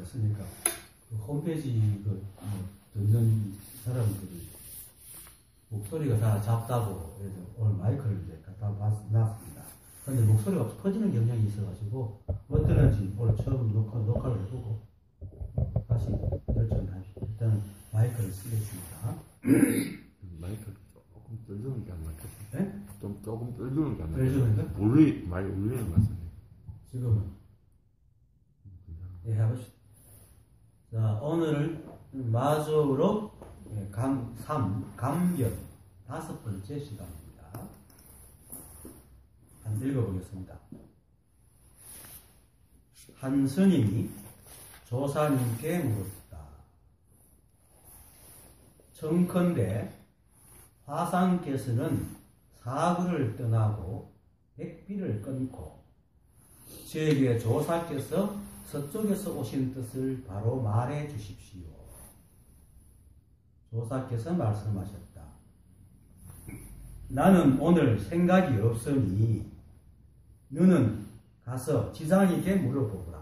없으니까 그 홈페이지 듣는 사람들이 목소리가 다 작다고 그래서 오늘 마이크를 이제 갖다 놨습니다. 근데 목소리가 퍼지는 경향이 있어가지고 어떠는지 오늘 처음 녹화를 해보고 다시 결정을 합시다. 일단은 마이크를 쓰겠습니다. 마이크 조금 떨리는 게 안 맞겠어요? 네? 좀 조금 떨리는 게 안 맞겠어요? 떨리는가? 많이 울리는 것 같습니다. 지금은 네, 해봅시다. 자, 오늘은 마저로 감변 5번째 시간입니다. 한번 읽어보겠습니다. 한 스님이 조사님께 물었다. 청컨대 화상께서는 사구를 떠나고 백비를 끊고 저에게 조사께서 서쪽에서 오신 뜻을 바로 말해 주십시오. 조사께서 말씀하셨다. 나는 오늘 생각이 없으니 너는 가서 지장에게 물어보거라.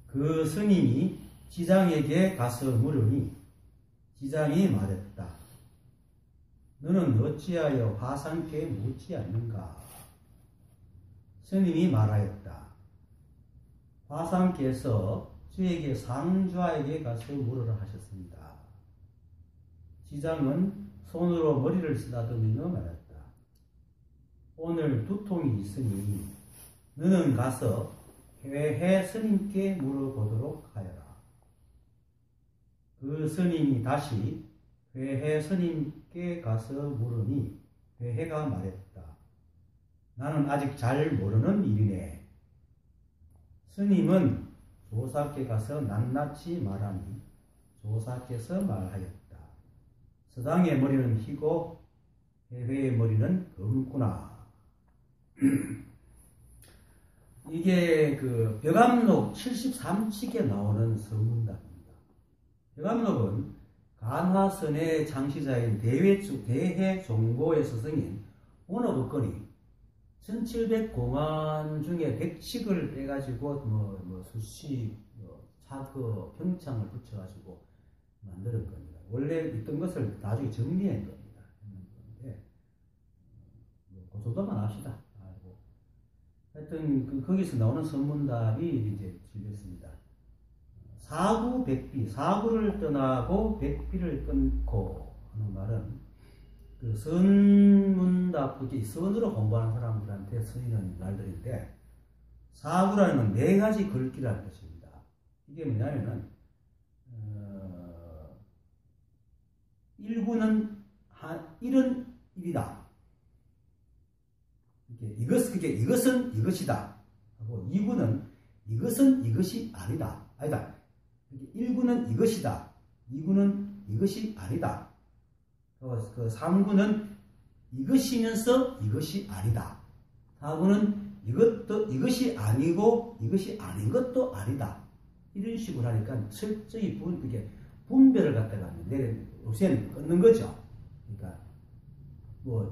그 스님이 지장에게 가서 물으니 지장이 말했다. 너는 어찌하여 화상께 묻지 않는가? 스님이 말하였다. 화상께서 저에게 상주하에게 가서 물으라 하셨습니다. 지장은 손으로 머리를 쓰다듬으며 말했다. 오늘 두통이 있으니 너는 가서 회해 스님께 물어보도록 하여라. 그 스님이 다시 회해 스님께 가서 물으니 회해가 말했다. 나는 아직 잘 모르는 일이네. 스님은 조사께 가서 낱낱이 말하니 조사께서 말하였다. 서당의 머리는 희고 회회의 머리는 검구나. 이게 그 벽암록 73칙에 나오는 서문답입니다. 벽암록은 간화선의 창시자인 대해종고의 스승인 원어법권이 1700공안 중에 100칙을 빼가지고 수시, 차거, 평창을 붙여가지고 만드는 겁니다. 원래 있던 것을 나중에 정리한 겁니다. 그 정도만 합시다. 하여튼 거기서 나오는 선문답이 이제 질렸습니다. 사구 백비, 사구를 떠나고 백비를 끊고 하는 말은 그 선문답, 선으로 공부하는 사람들한테 쓰이는 말들인데, 사구라는 네 가지 글귀라는 것입니다. 이게 뭐냐면은, 1구는 일은 일이다. 이것은 이것이다. 하고 2구는 이것은 이것이 아니다. 1구는 이것이다. 2구는 이것이 아니다. 그 3구는 이것이면서 이것이 아니다. 4구는 이것이 아니고 이것이 아닌 것도 아니다. 이런 식으로 하니까 철저히 분별을 갖다가 요새는 끊는 거죠. 그러니까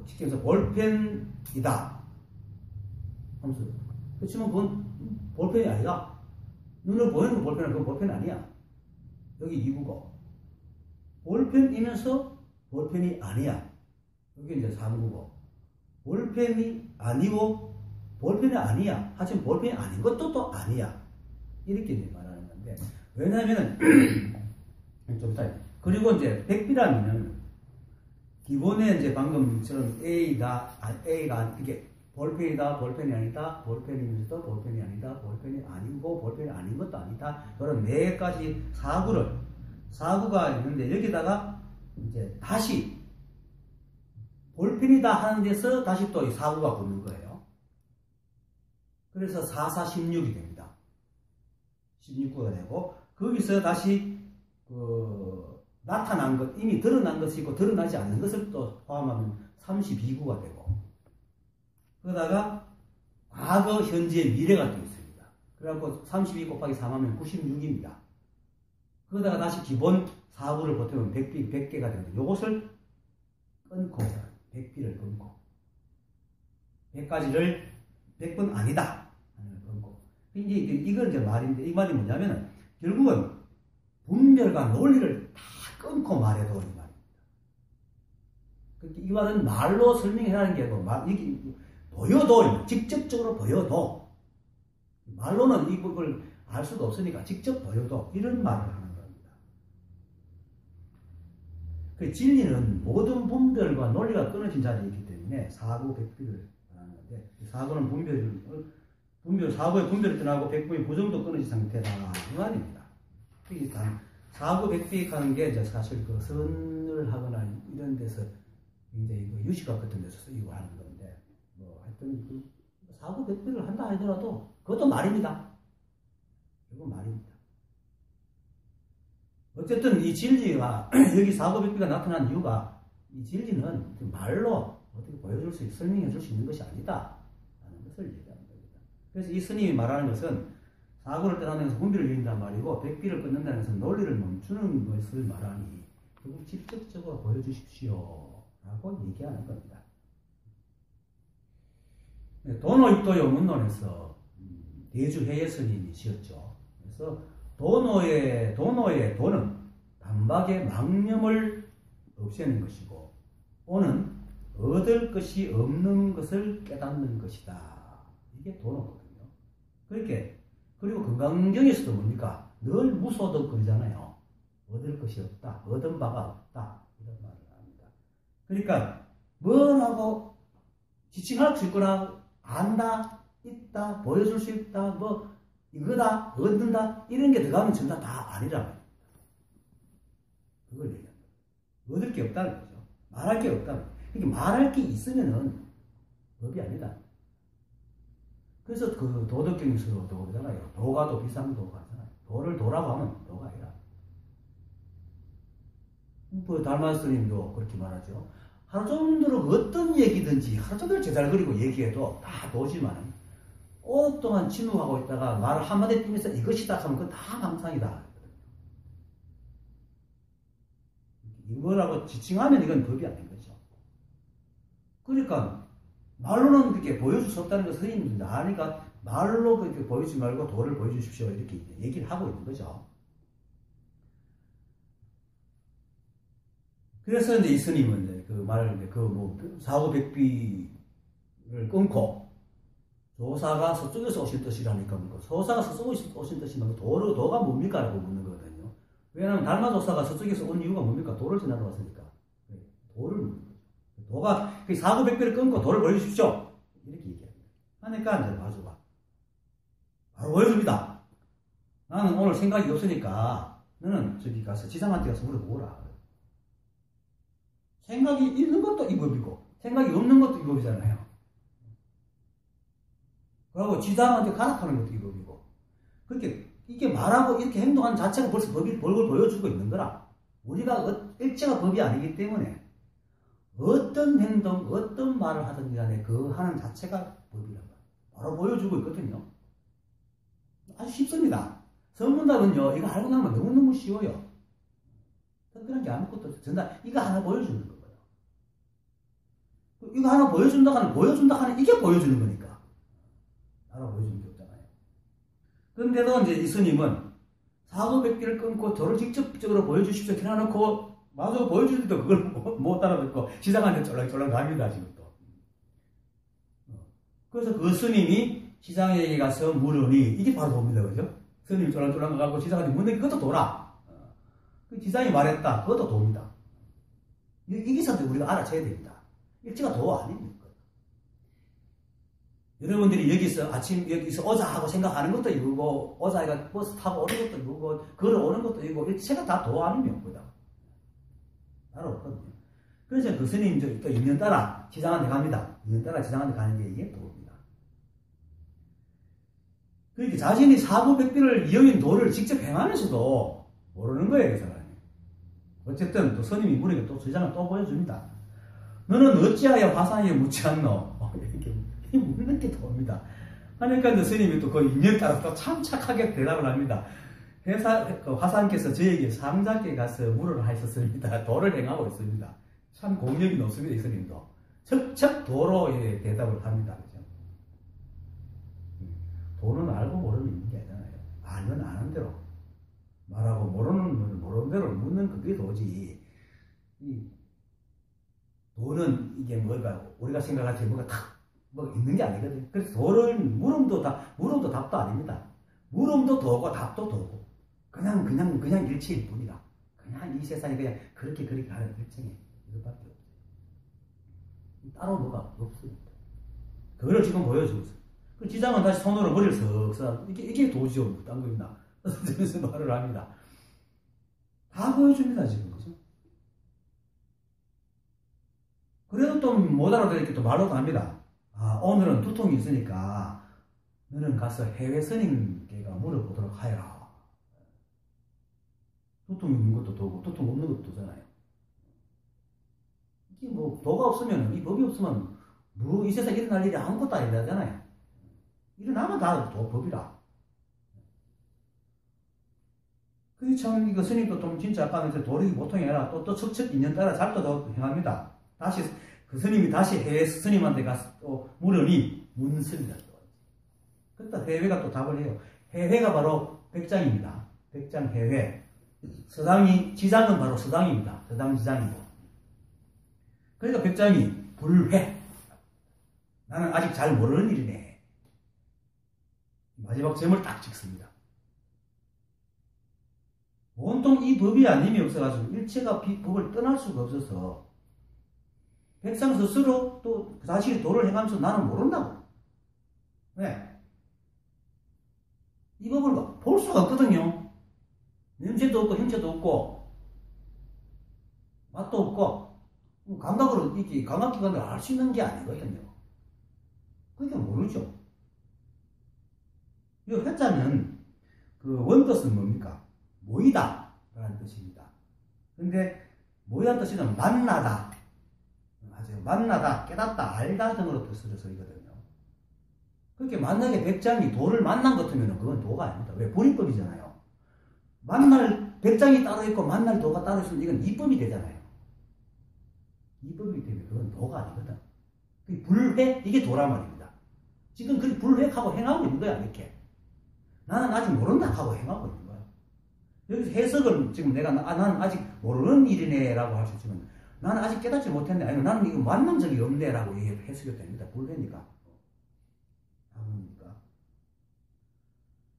쉽게 해서 볼펜이다 하면서, 그렇지만 그건 볼펜이 아니다. 눈으로 보이는 건 볼펜은 그건 볼펜 아니야. 여기 2구고 볼펜이면서 볼펜이 아니야. 여기 이제 3구고 볼펜이 아니고 볼펜이 아니야. 하지만 볼펜이 아닌 것도 또 아니야. 이렇게 이제 말하는 건데, 왜냐하면은 좀 이따. 그리고 이제 백비라면은 기본에 이제 방금처럼 A가 이게 볼펜이다, 볼펜이 아니다, 볼펜이면서도 볼펜이 아니다, 볼펜이 아니고 볼펜이 아닌 것도 아니다. 그런 네 가지 사구가 있는데, 여기다가 이제 다시 볼펜이다 하는 데서 다시 또 이 사구가 붙는 거예요. 그래서 4,4,16이 됩니다. 16구가 되고, 거기서 다시 나타난 것, 이미 드러난 것이 있고 드러나지 않는 것을 또 포함하면 32구가 되고, 그러다가 과거, 현재, 미래가 또 있습니다. 그래갖고 32 곱하기 3하면 96입니다. 그러다가 다시 기본 4구를 보태면 100개가 되는데, 요것을 끊고, 100비를 끊고, 100가지를 100번 아니다 하는 걸 끊고, 이건 이제 말인데, 이 말이 뭐냐면은, 결국은 분별과 논리를 다 끊고 말해도 이 말입니다. 이 말은 말로 설명하는 게 아니고, 이게 보여도, 직접적으로 보여도, 말로는 이걸 알 수도 없으니까 직접 보여도 이런 말을 하는 겁니다. 그 진리는 모든 분별과 논리가 끊어진 자리에 있기 때문에 사고 백비를 하는데, 사고는 사고의 분별이 떠나고 백비의 부정도 끊어진 상태다 이 말입니다. 사고 백비하는 게 이제 사실 그 선을 하거나 이런 데서 굉장히 그 유식학 같은 데서 쓰이고 하는 건데, 뭐 하여튼 그 사고 백비를 한다 하더라도 그것도 말입니다. 이건 말입니다. 어쨌든 이 진리가 여기 사고 백비가 나타난 이유가, 이 진리는 말로 어떻게 보여줄 수, 설명해 줄 수 있는 것이 아니다 라는 것을 얘기하는 겁니다. 그래서 이 스님이 말하는 것은 사고를 떠나는 것은 분별을 이룬다는 말이고, 백비를 끊는다는 것은 논리를 멈추는 것을 말하니 결국 직접적으로 보여주십시오 라고 얘기하는 겁니다. 도노입도요 문론에서 대주해예 스님이 지었죠. 그래서 도노의 도는 단박에 망념을 없애는 것이고, 오는 얻을 것이 없는 것을 깨닫는 것이다. 이게 도노거든요. 그리고 건강경에서도 뭡니까? 늘 무소득거리잖아요. 얻을 것이 없다, 얻은 바가 없다, 이런 말을 합니다. 그러니까 뭐라고 지칭할 수 있거나 안다, 있다, 보여줄 수 있다, 뭐 이거다, 얻는다, 이런 게 들어가면 전부 다 아니라고 합니다. 그걸 얘기합니다. 얻을 게 없다는 거죠. 말할 게 없다는 거죠. 그러니까 말할 게 있으면은 법이 아니다. 그래서 그 도덕경에서도 그러잖아요. 도가도 비상도가 하잖아요. 도를 도라고 하면 도가 아니라. 뭐 달마 스님도 그렇게 말하죠. 하루 종일 어떤 얘기든지 하루 종일 제잘거리고 얘기해도 다 도지만, 오랫동안 침묵하고 있다가 말을 한마디 띄면서 이것이다 하면 그건 다 망상이다. 이거라고 지칭하면 이건 법이 아닌 거죠. 그러니까 말로는 그렇게 보여줄 수 없다는 것을 스님들이 아니까 말로 그렇게 보여주지 말고 도를 보여주십시오 이렇게 얘기를 하고 있는 거죠. 그래서 이제 이 스님은 이제 그 말을 사고백비를 끊고 조사가 서쪽에서 오신 뜻이라니까, 조사가 서쪽에서 오신 뜻이면 도가 뭡니까? 라고 묻는 거거든요. 왜냐하면 달마조사가 서쪽에서 온 이유가 뭡니까? 도를 지나러 왔으니까. 도를 묻는 거죠. 도가, 사고백비를 끊고 도를 보여주십시오. 이렇게 얘기합니다. 하니까 이제 마주가 바로 보여줍니다. 나는 오늘 생각이 없으니까 너는 저기 가서 지상한테 가서 물어보라. 생각이 있는 것도 이 법이고 생각이 없는 것도 이 법이잖아요. 그리고 지상한테 가락하는 것도 이 법이고, 그렇게 이게 말하고 이렇게 행동하는 자체가 벌써 법을 보여주고 있는 거라. 우리가 일체가 법이 아니기 때문에 어떤 행동, 어떤 말을 하든지 간에 그 하는 자체가 법이란 말이에요. 바로 보여주고 있거든요. 아주 쉽습니다. 선문답은요, 이거 알고 나면 너무너무 쉬워요. 특별한 게 아무것도 없어요. 전달, 이거 하나 보여주는 거예요. 이거 하나 보여준다 하는, 보여준다 하는, 이게 보여주는 거니까. 하나 보여주는 게 없잖아요. 그런데도 이제 이 스님은 사고백비를 끊고 도를 직접적으로 보여주십시오. 기놔놓고 마저 보여줄 때도 그걸 못 알아듣고 시장한테 쫄랑쫄랑 갑니다, 지금도. 그래서 그 스님이 시장에 가서 물으니 이게 바로 돕니다, 그죠? 스님이 쫄랑쫄랑 가고 시장한테 묻는 게 그것도 도라. 그 지장이 말했다, 그것도 도입니다. 이 사람들 우리가 알아채야 됩니다. 일체가 도 아닙니까? 여러분들이 여기서 오자 하고 생각하는 것도 이거고, 오자가 버스 타고 오는 것도 이거고, 걸어오는 것도 이거고, 일체가 다 도 아닙니까? 알아봤거든요. 그래서 그 스님이 또 2년 따라 시장한테 갑니다. 2년 따라 시장한테 가는 게 이게 도입니다. 그러니까 자신이 사고백비를 이용인 도를 직접 행하면서도 모르는 거예요, 이 사람이. 어쨌든 또 스님이 물으니까 또 시장을 또 보여줍니다. 너는 어찌하여 화상에 묻지 않노? 이렇게 묻는 게 도입니다. 그러니까 스님이 또 그 2년 따라 또 참 착하게 대답을 합니다. 화상께서 저에게 상자께 가서 물으라 하셨습니다. 도를 행하고 있습니다. 참 공력이 높습니다, 이 스님도. 척척 도로 대답을 합니다. 그죠? 도는 알고 모르는 있는 게 아니잖아요. 알면 아는 대로 말하고 모르는 대로 묻는 그게 도지. 이 도는 이게 뭐가 우리가 생각하지 뭐가 탁 뭐 있는 게 아니거든. 그래서 도를 물음도 답도 아닙니다. 물음도 도고 답도 도고 그냥 일체일 뿐이다. 그냥 이 세상이 그냥 그렇게 하는 일체에 이것밖에 없어요. 따로 뭐가 없습니다. 그거를 지금 보여주고 있어요. 그 지장은 다시 손으로 머리를 쓱 이게 도지요. 딴 거 있나? 그래서 말을 합니다. 다 보여줍니다 지금. 그죠? 그래도 또 못 알아들으니까 또 말로도 합니다. 아, 오늘은 두통이 있으니까 너는 가서 해외 스님께가 물어보도록 하여라. 두통 있는 것도 도고 두통 없는 것도 도잖아요. 이게 뭐 도가 없으면 이 법이 없으면 뭐 이 세상에 일어날 일이 아무것도 아니잖아요. 일어나면 다 법이라. 그게 참 이거 스님도 좀 진짜 아까 이제 도력이 보통이 아니라 또 척척 인연 따라 잘도 행합니다. 다시 그 스님이 다시 해외 스님한테 가서 또 물으니 문스입니다. 그러다 해외가 또 답을 해요. 해외가 바로 백장입니다. 백장 해외. 지장은 바로 서당입니다. 서당 지장이고. 그러니까 백장이 불회. 나는 아직 잘 모르는 일이네. 마지막 점을 딱 찍습니다. 온통 이 법이 아님이 없어가지고 일체가 법을 떠날 수가 없어서 백상 스스로 또 다시 도를 행하면서 나는 모른다고. 왜? 이 법을 볼 수가 없거든요. 냄새도 없고 형체도 없고 맛도 없고 감각으로 이렇게 감각기관으로 알 수 있는 게 아니거든요. 그러니까 모르죠. 이 회자는 그 원뜻은 뭡니까? 모이다 라는 뜻입니다. 근데 모이다는 뜻은 만나다. 만나다, 깨닫다, 알다 등으로 뜻을 해서 이거든요. 그렇게 만나게 백장이 도를 만난 것 같으면 그건 도가 아닙니다. 왜? 불이법이잖아요. 만날 백장이 따로 있고 만날 도가 따로 있으면 이건 이법이 되잖아요. 이법이기 때문에 그건 도가 아니거든. 불회, 이게 도란 말입니다. 지금 그 불회하고 행하고 있는 거야, 이렇게. 나는 아직 모른다 하고 행하고 있는 거야. 여기서 해석을 지금 내가 나는 아직 모르는 일이네 라고 할 수 있지만 나는 아직 깨닫지 못했네. 아니, 나는 이거 만난 적이 없네. 라고 해석이 됩니다. 불회니까. 아무니까.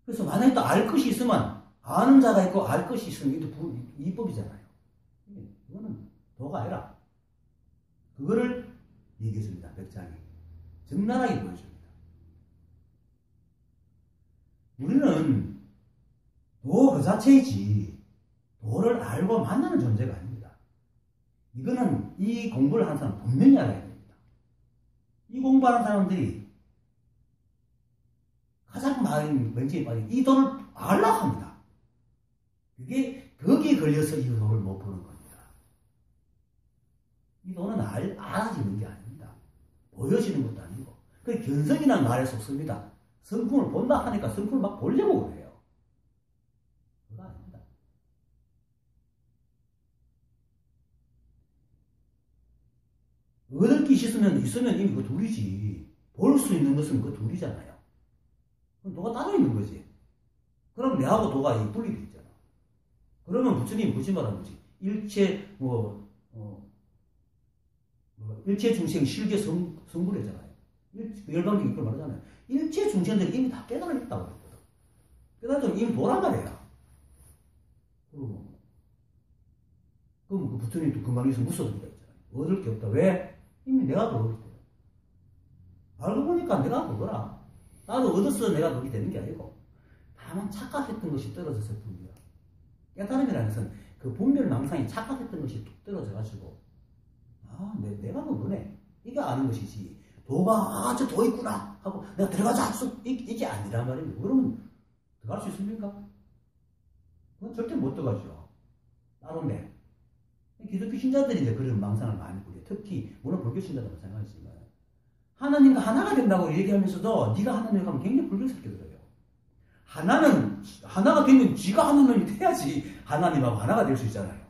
그래서 만약에 또 알 것이 있으면, 아는 자가 있고 알 것이 있으면 이것도 이법이잖아요. 이거는 도가 아니라. 그거를 얘기해줍니다. 백장이. 적나라하게 보여줍니다. 우리는 도 그 자체이지, 도를 알고 만나는 존재가 아닙니다. 이거는 이 공부를 하는 사람은 분명히 알아야 됩니다. 이 공부하는 사람들이 가장 많은 men지에 빠진 이 돈을 알라고 합니다. 그게 거기에 걸려서 이 돈을 못 버는 겁니다. 이 돈은 알아지는 게 아닙니다. 보여지는 것도 아니고 그 견성이라는 말에 속습니다. 성품을 본다 하니까 성품을 막 보려고 그래요. 그거 아닙니다. 얻을 게 있으면 이미 그 둘이지. 볼 수 있는 것은 그 둘이잖아요. 그럼 도가 따로 있는 거지. 그럼 내하고 도가 분리되어 있잖아. 그러면 부처님이 뭐지 말하는 거지? 일체 일체 중생 실계 성불이잖아요. 열반적인 걸 말하잖아요. 일체 중생들이 이미 다 깨달아 있다고 그랬거든. 깨달으면 이미 도란 말이야. 그럼 그 부처님도 금방 있으면 무서워진다 있잖아요. 얻을 게 없다. 왜? 이미 내가 그걸 때요. 알고 보니까 내가 그거라. 나도 얻었어 내가 그게 되는 게 아니고 다만 착각했던 것이 떨어졌을 뿐이야. 깨달음이라는 것은 그 분별망상이 착각했던 것이 툭 떨어져가지고 내가 그거네. 이거 아는 것이지. 도가 저 도 있구나 하고 내가 들어가자 이게 아니란 말입니다. 그러면 들어갈 수 있습니까? 그건 절대 못 들어가죠. 따로네. 기독교 신자들이 이제 그런 망상을 많이 부려. 특히 물론 불교 신자들은 마찬가지지만 하나님과 하나가 된다고 얘기하면서도 네가 하나님을 하면 굉장히 불교스럽게 들어요. 하나가 되면 지가 하나님이 돼야지 하나님하고 하나가 될 수 있잖아요.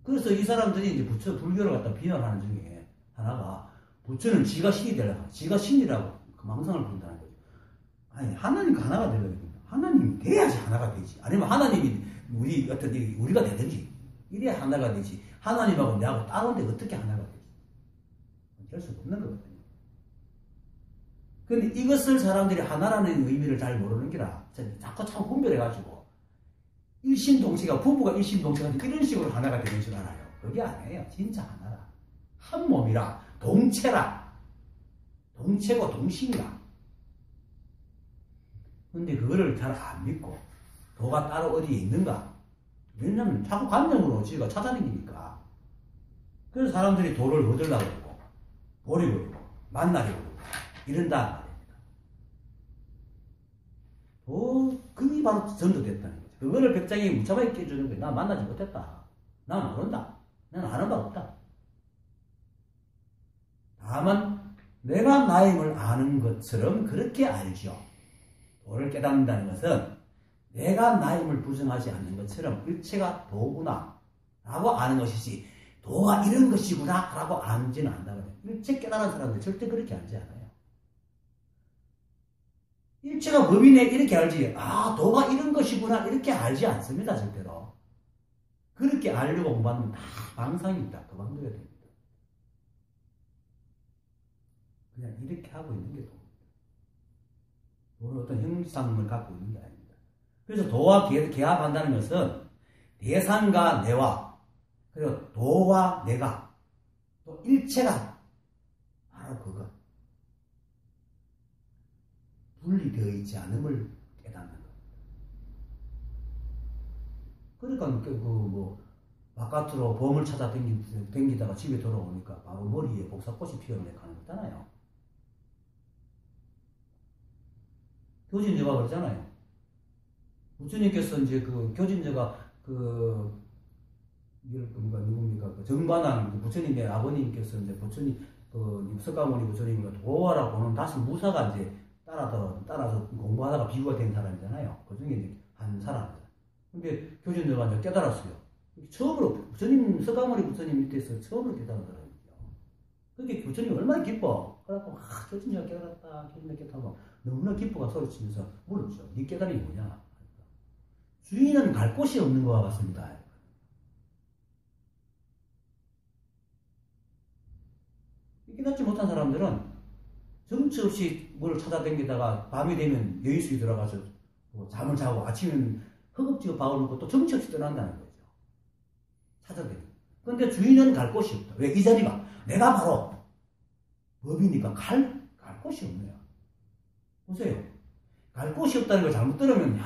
그래서 이 사람들이 이제 부처 불교를 갖다 비난하는 중에 하나가 부처는 지가 신이 되려고 지가 신이라고 그 망상을 부른다는 거죠. 아니, 하나님과 하나가 되려면 하나님이 돼야지 하나가 되지. 아니면 하나님이 우리가 되든지 이래야 하나가 되지. 하나님하고 내하고 따로인데 어떻게 하나가 되지? 될 수 없는 거거든요. 근데 이것을 사람들이 하나라는 의미를 잘 모르는 게라 자꾸 분별해가지고 일심동체가 부부가 일심동체가 이런 식으로 하나가 되는 줄 알아요. 그게 아니에요. 진짜 하나라. 한 몸이라. 동체라. 동체고 동심이라. 근데 그거를 잘 안 믿고 도가 따로 어디에 있는가? 왜냐면 자꾸 관념으로 지가 찾아다니니까. 그래서 사람들이 도를 얻으려고 그러고 버리고 그러고 만나려고 그러고 이런단 말입니다. 그게 바로 전도됐다는 거죠. 그거를 백장이 무참하게 깨주는 거예요. 나 만나지 못했다. 나 모른다. 나는 아는 바 없다. 다만 내가 나임을 아는 것처럼 그렇게 알죠. 도를 깨닫는다는 것은 내가 나임을 부정하지 않는 것처럼 일체가 도구나 라고 아는 것이지 도가 이런 것이구나 라고 알지는 않는다고요. 일체 깨달은 사람들 절대 그렇게 알지 않아요. 일체가 법이네 이렇게 알지 도가 이런 것이구나 이렇게 알지 않습니다. 절대로. 그렇게 알려고 공부하면 다 망상입니다. 그만둬야 됩니다. 그냥 이렇게 하고 있는 게 도입니다. 도는 어떤 형상을 갖고 있는 게 아닙니다. 그래서 도와 개합한다는 것은 대상과 내와 그리고 도와 내가 또 일체가 바로 그것 분리되어 있지 않음을 깨닫는 것. 그러니까 바깥으로 범을 찾아 댕기다가 집에 돌아오니까 바로 머리에 복사꽃이 피어나게 가는 거잖아요. 교진저가 그러잖아요. 부처님께서 이제 교진저가 누굽니까? 정관왕 부처님의 아버님께서 이제 부처님 석가모니 부처님과 도와라 보는 다섯 무사가 이제 따라서 공부하다가 비구가 된 사람이잖아요. 그 중에 이제 한 사람이잖아요. 근데 교진저가 이제 깨달았어요. 처음으로 석가모니 부처님 밑에서 처음으로 깨달은 사람이죠. 그게 부처님이 얼마나 기뻐. 그래갖고 교진저가 깨달았다. 교진저가 깨달았다. 너무나 기뻐가 소리치면서 물었죠. 네 깨달음이 뭐냐? 주인은 갈 곳이 없는 것과 같습니다. 깨닫지 못한 사람들은 정처 없이 뭘 찾아다니다가 밤이 되면 여의수에 들어가서 잠을 자고 아침에는 허겁지겁 밥을 먹고 또 정처 없이 떠난다는 거죠. 찾아다니고. 그런데 주인은 갈 곳이 없다. 왜? 이 자리가 내가 바로 법이니까 갈 곳이 없네요. 보세요. 갈 곳이 없다는 걸 잘못 들으면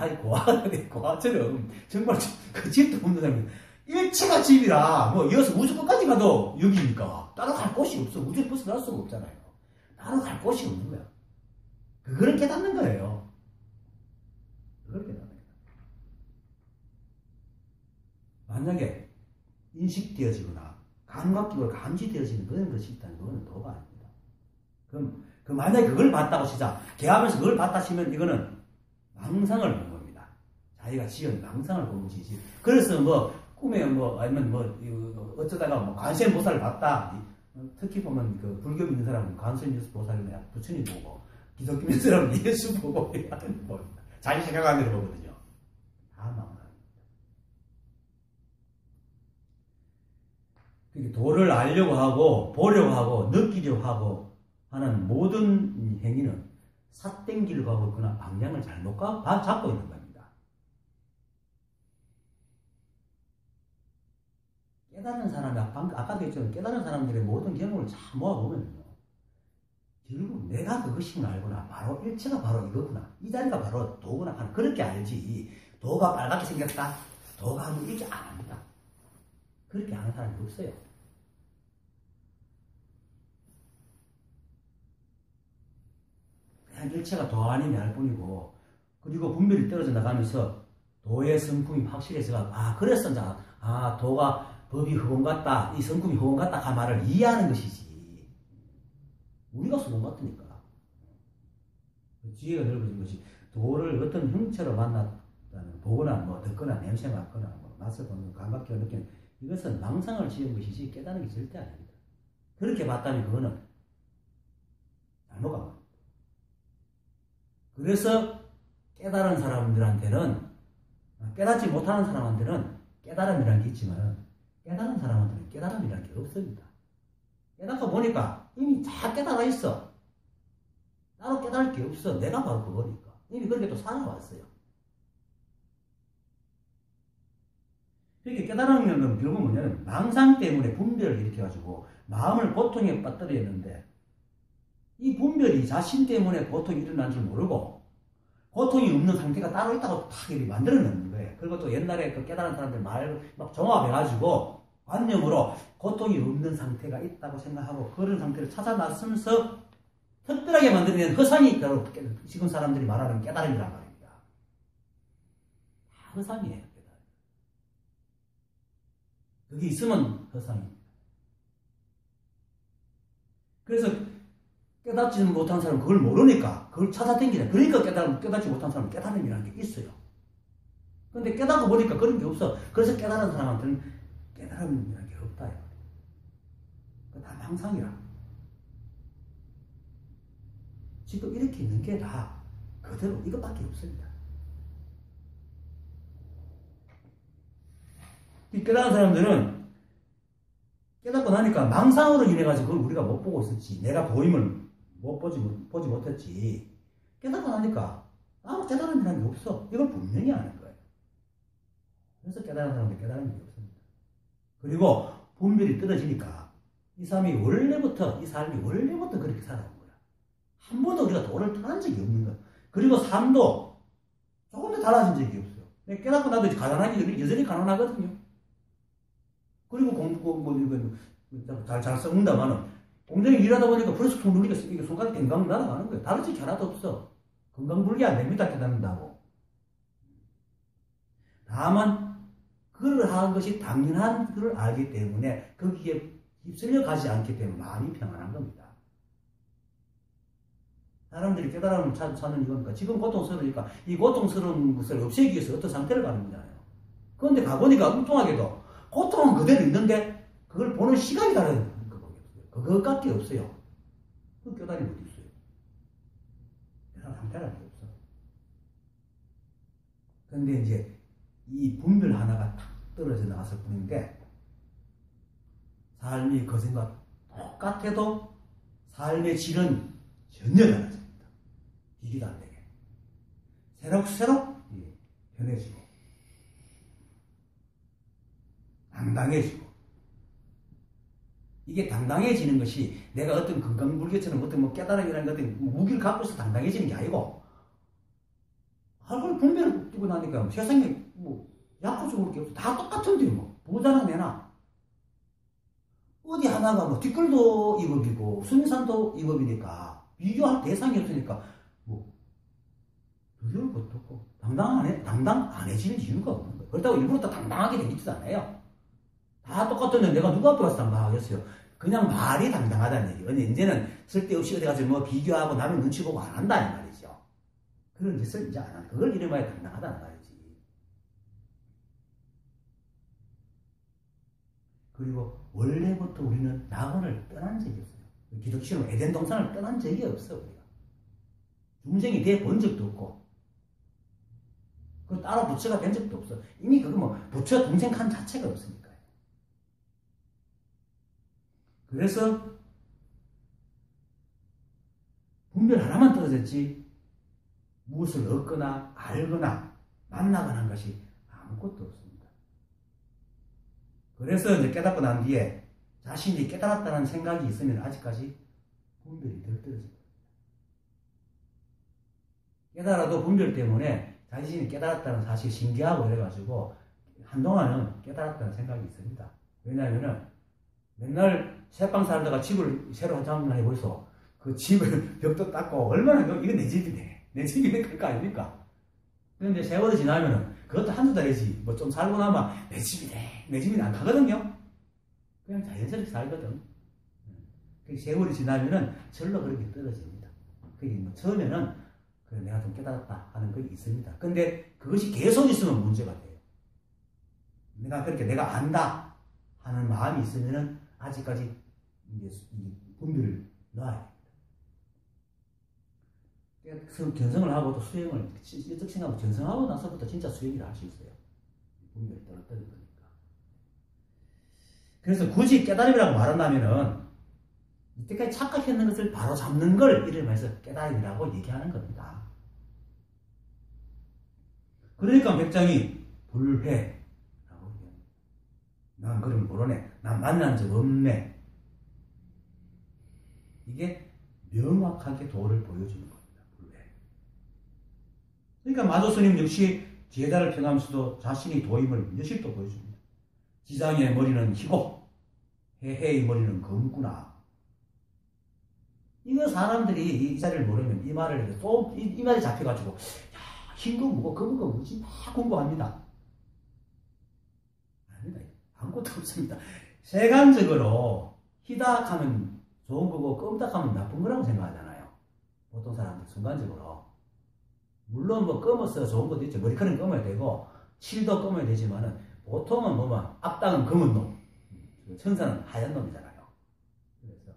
고아처럼 정말 그 집도 없는 사람이 일체가 집이라 이어서 우주 끝까지 가도 여기니까 따로 갈 곳이 없어. 우주 벗어날 수가 없잖아요. 따로 갈 곳이 없는 거야. 그거를 깨닫는 거예요. 그걸 깨닫는 거예요. 만약에 인식되어지거나 감각적으로 감지되어지는 그런 것이 있다는 그거는 도가 아닙니다. 그럼 만약에 그걸 봤다고 시작 개하면서 그걸 봤다 치면 이거는 망상을 본 겁니다. 자기가 지은 망상을 본 것이지. 그래서 꿈에 아니면 어쩌다가 관세음보살을 봤다. 특히 보면 불교 믿는 사람은 관세음보살이나 부처님 보고 기독교 믿는 사람은 예수 보고 자기 생각하는 대로 보거든요. 다 망상입니다. 도를 알려고 하고 보려고 하고 느끼려고 하고 하는 모든 행위는 삿된 길을 가고 있거나 방향을 잘못 잡고 있는 겁니다. 깨달은 사람이 아까도 했지만 깨달은 사람들의 모든 경험을 잘 모아보면요. 결국 내가 그것임을 알거나 바로 일체가 바로 이거구나. 이 자리가 바로 도구나 하는 그렇게 알지. 도가 빨갛게 생겼다. 도가 하면 이렇게 안 합니다. 그렇게 아는 사람이 없어요. 일체가 도 아니냐 할 뿐이고 그리고 분별이 떨어져 나가면서 도의 성품이 확실해서 그래서 도가 법이 허공 같다 이 성품이 허공 같다 그 말을 이해하는 것이지 우리가 허공 같으니까 지혜가 넓어진 것이 도를 어떤 형체로 만났다는 보거나 듣거나 냄새 맡거나 맛을 보는 감각기가 느끼는 이것은 망상을 지은 것이지 깨닫는 게 절대 아닙니다. 그렇게 봤다면 그거는 잘못 간 겁니다. 그래서 깨달은 사람들한테는, 깨닫지 못하는 사람한테는 깨달음이라는 게 있지만 깨달은 사람한테는 깨달음이라는 게 없습니다. 깨닫고 보니까 이미 다 깨달아 있어. 따로 깨달을 게 없어. 내가 바로 그거니까. 이미 그렇게 또 살아왔어요. 이렇게 깨달으는 건 결국 뭐냐면 망상 때문에 분별을 일으켜가지고 마음을 고통에 빠뜨렸는데 이 분별이 자신 때문에 고통이 일어난 줄 모르고 고통이 없는 상태가 따로 있다고 탁 이렇게 만들어내는 거예요. 그리고 또 옛날에 그 깨달은 사람들 말 막 종합해가지고 관념으로 고통이 없는 상태가 있다고 생각하고 그런 상태를 찾아나서면서 특별하게 만들어낸 허상이 바로 지금 사람들이 말하는 깨달음이란 말입니다. 다 허상이에요. 깨달음. 그게 있으면 허상입니다. 그래서 깨닫지 못한 사람은 그걸 모르니까 그걸 찾아다니냐. 그러니까 깨닫지 못한 사람은 깨달음이라는 게 있어요. 근데 깨닫고 보니까 그런 게 없어. 그래서 깨달은 사람한테는 깨달음이라는 게 없다. 다 망상이라. 지금 이렇게 있는 게 다 그대로 이것밖에 없습니다. 이 깨달은 사람들은 깨닫고 나니까 망상으로 인해가지고 그걸 우리가 못 보고 있었지. 내가 보임을 보지 못했지. 깨닫고 나니까 아무 깨달음이라는 게 없어. 이걸 분명히 아는 거예요. 그래서 깨달은 사람은 깨달음이 없습니다. 그리고 분별이 떨어지니까 이 삶이 원래부터 그렇게 살아온 거야. 한 번도 우리가 도를 떠난 적이 없는 거야. 그리고 삶도 조금도 달라진 적이 없어요. 깨닫고 나도 가난하기 여전히 가난하거든요. 그리고 잘 썩는다마는 공장에 일하다 보니까 벌써 손 누리가 손가락 댕강 날아가는 거예요. 다른 적이 하나도 없어. 건강불기 안 됩니다. 깨닫는다고. 다만 그러한 것이 당연한 것을 알기 때문에 거기에 휩쓸려 가지 않기 때문에 마음이 평안한 겁니다. 사람들이 깨달음을 찾는 이거니까 지금 고통스러우니까 이 고통스러운 것을 없애기 위해서 어떤 상태를 가는 거잖아요. 그런데 가보니까 엉뚱하게도 고통은 그대로 있는데 그걸 보는 시간이 다른 그것밖에 없어요. 그 깨달음이 어디 있어요? 깨달은 상태라는 게 없어. 그런데 이제 이 분별 하나가 탁 떨어져 나갔을 뿐인데 삶이 거센과 똑같아도 삶의 질은 전혀 달라집니다. 비교도 안 되게. 새록새록 변해지고 당당해지고 이게 당당해지는 것이 내가 어떤 건강불교처럼 어떤 뭐 깨달음이라는 어떤 무기를 갖고 있어 당당해지는 게 아니고 그걸 분별을 띄고 나니까 세상에 뭐 약호적으로 게 없어. 다 똑같은데 뭐 부자나 내나 어디 하나가 뭐 뒷글도 이 법이고 순산도 이 법이니까 비교할 대상이 없으니까 뭐 두려울 것도 없고 당당 안 해지는 이유가 없는 거예요. 그렇다고 일부러 또 당당하게 되지도 않아요. 다 똑같은데 내가 누구 앞에 가서 당당하겠어요. 그냥 말이 당당하다는 얘기예요. 근데 이제는 쓸데없이 어디 가서 뭐 비교하고 남의 눈치 보고 안 한다 이 말이죠. 그런 짓을 이제 안 한다. 그걸 이름하여 당당하다는 말이지. 그리고 원래부터 우리는 낙원을 떠난 적이 없어요. 기독교는 에덴 동산을 떠난 적이 없어 우리가. 중생이 돼 본 적도 없고 그 따로 부처가 된 적도 없어. 이미 그거 뭐 부처 동생 칸 자체가 없으니까요. 그래서 분별 하나만 떨어졌지 무엇을 얻거나 알거나 만나거나 한 것이 아무것도 없습니다. 그래서 이제 깨닫고 난 뒤에 자신이 깨달았다는 생각이 있으면 아직까지 분별이 덜 떨어집니다. 깨달아도 분별 때문에 자신이 깨달았다는 사실이 신기하고 이래가지고 한동안은 깨달았다는 생각이 있습니다. 왜냐하면은 맨날 새빵 살다가 집을 새로 한장만 해보이소. 그 집을 벽도 닦고 얼마나 이거 내 집이네. 내 집이네 그럴 거 아닙니까? 그런데 세월이 지나면은 그것도 한두 달이지 뭐 좀 살고 나면 내 집이네. 내 집이 안 가거든요. 그냥 자연스럽게 살거든. 세월이 지나면은 절로 그렇게 떨어집니다. 그게 뭐 처음에는 그래 내가 좀 깨달았다 하는 게 있습니다. 근데 그것이 계속 있으면 문제가 돼요. 내가 그렇게 내가 안다 하는 마음이 있으면은 아직까지 이제 분별을 놔야 됩니다. 견성을 하고 또 수행을 뜻생하고 견성하고 나서부터 진짜 수행이라 할 수 있어요. 분별이 떨어뜨린 거니까. 그래서 굳이 깨달음이라고 말한다면은 이때까지 착각했는 것을 바로 잡는 걸 이름해서 깨달음이라고 얘기하는 겁니다. 그러니까 백장이 불회라고 얘기합니다. 난 그걸 모르네. 난 만난 적 없네. 이게 명확하게 도를 보여주는 겁니다. 불회. 그러니까 마조스님 역시 제자를 평하면서도 자신이 도임을 몇십 도 보여줍니다. 지장의 머리는 희고 해해의 머리는 검구나. 이거 사람들이 이 자리를 모르면 이 말을 또 이 말이 잡혀가지고 흰거 뭐고 검은거 뭐지 막 공부합니다. 아닙니다. 아무것도 없습니다. 세간적으로 희다 하면 좋은 거고 껌딱 하면 나쁜 거라고 생각하잖아요. 보통 사람들 순간적으로. 물론 뭐 검어서 좋은 것도 있죠. 머리카락은 검어야 되고 실도 검어야 되지만은 보통은 뭐만 앞당은 검은 놈, 천사는 하얀 놈이잖아요. 그래서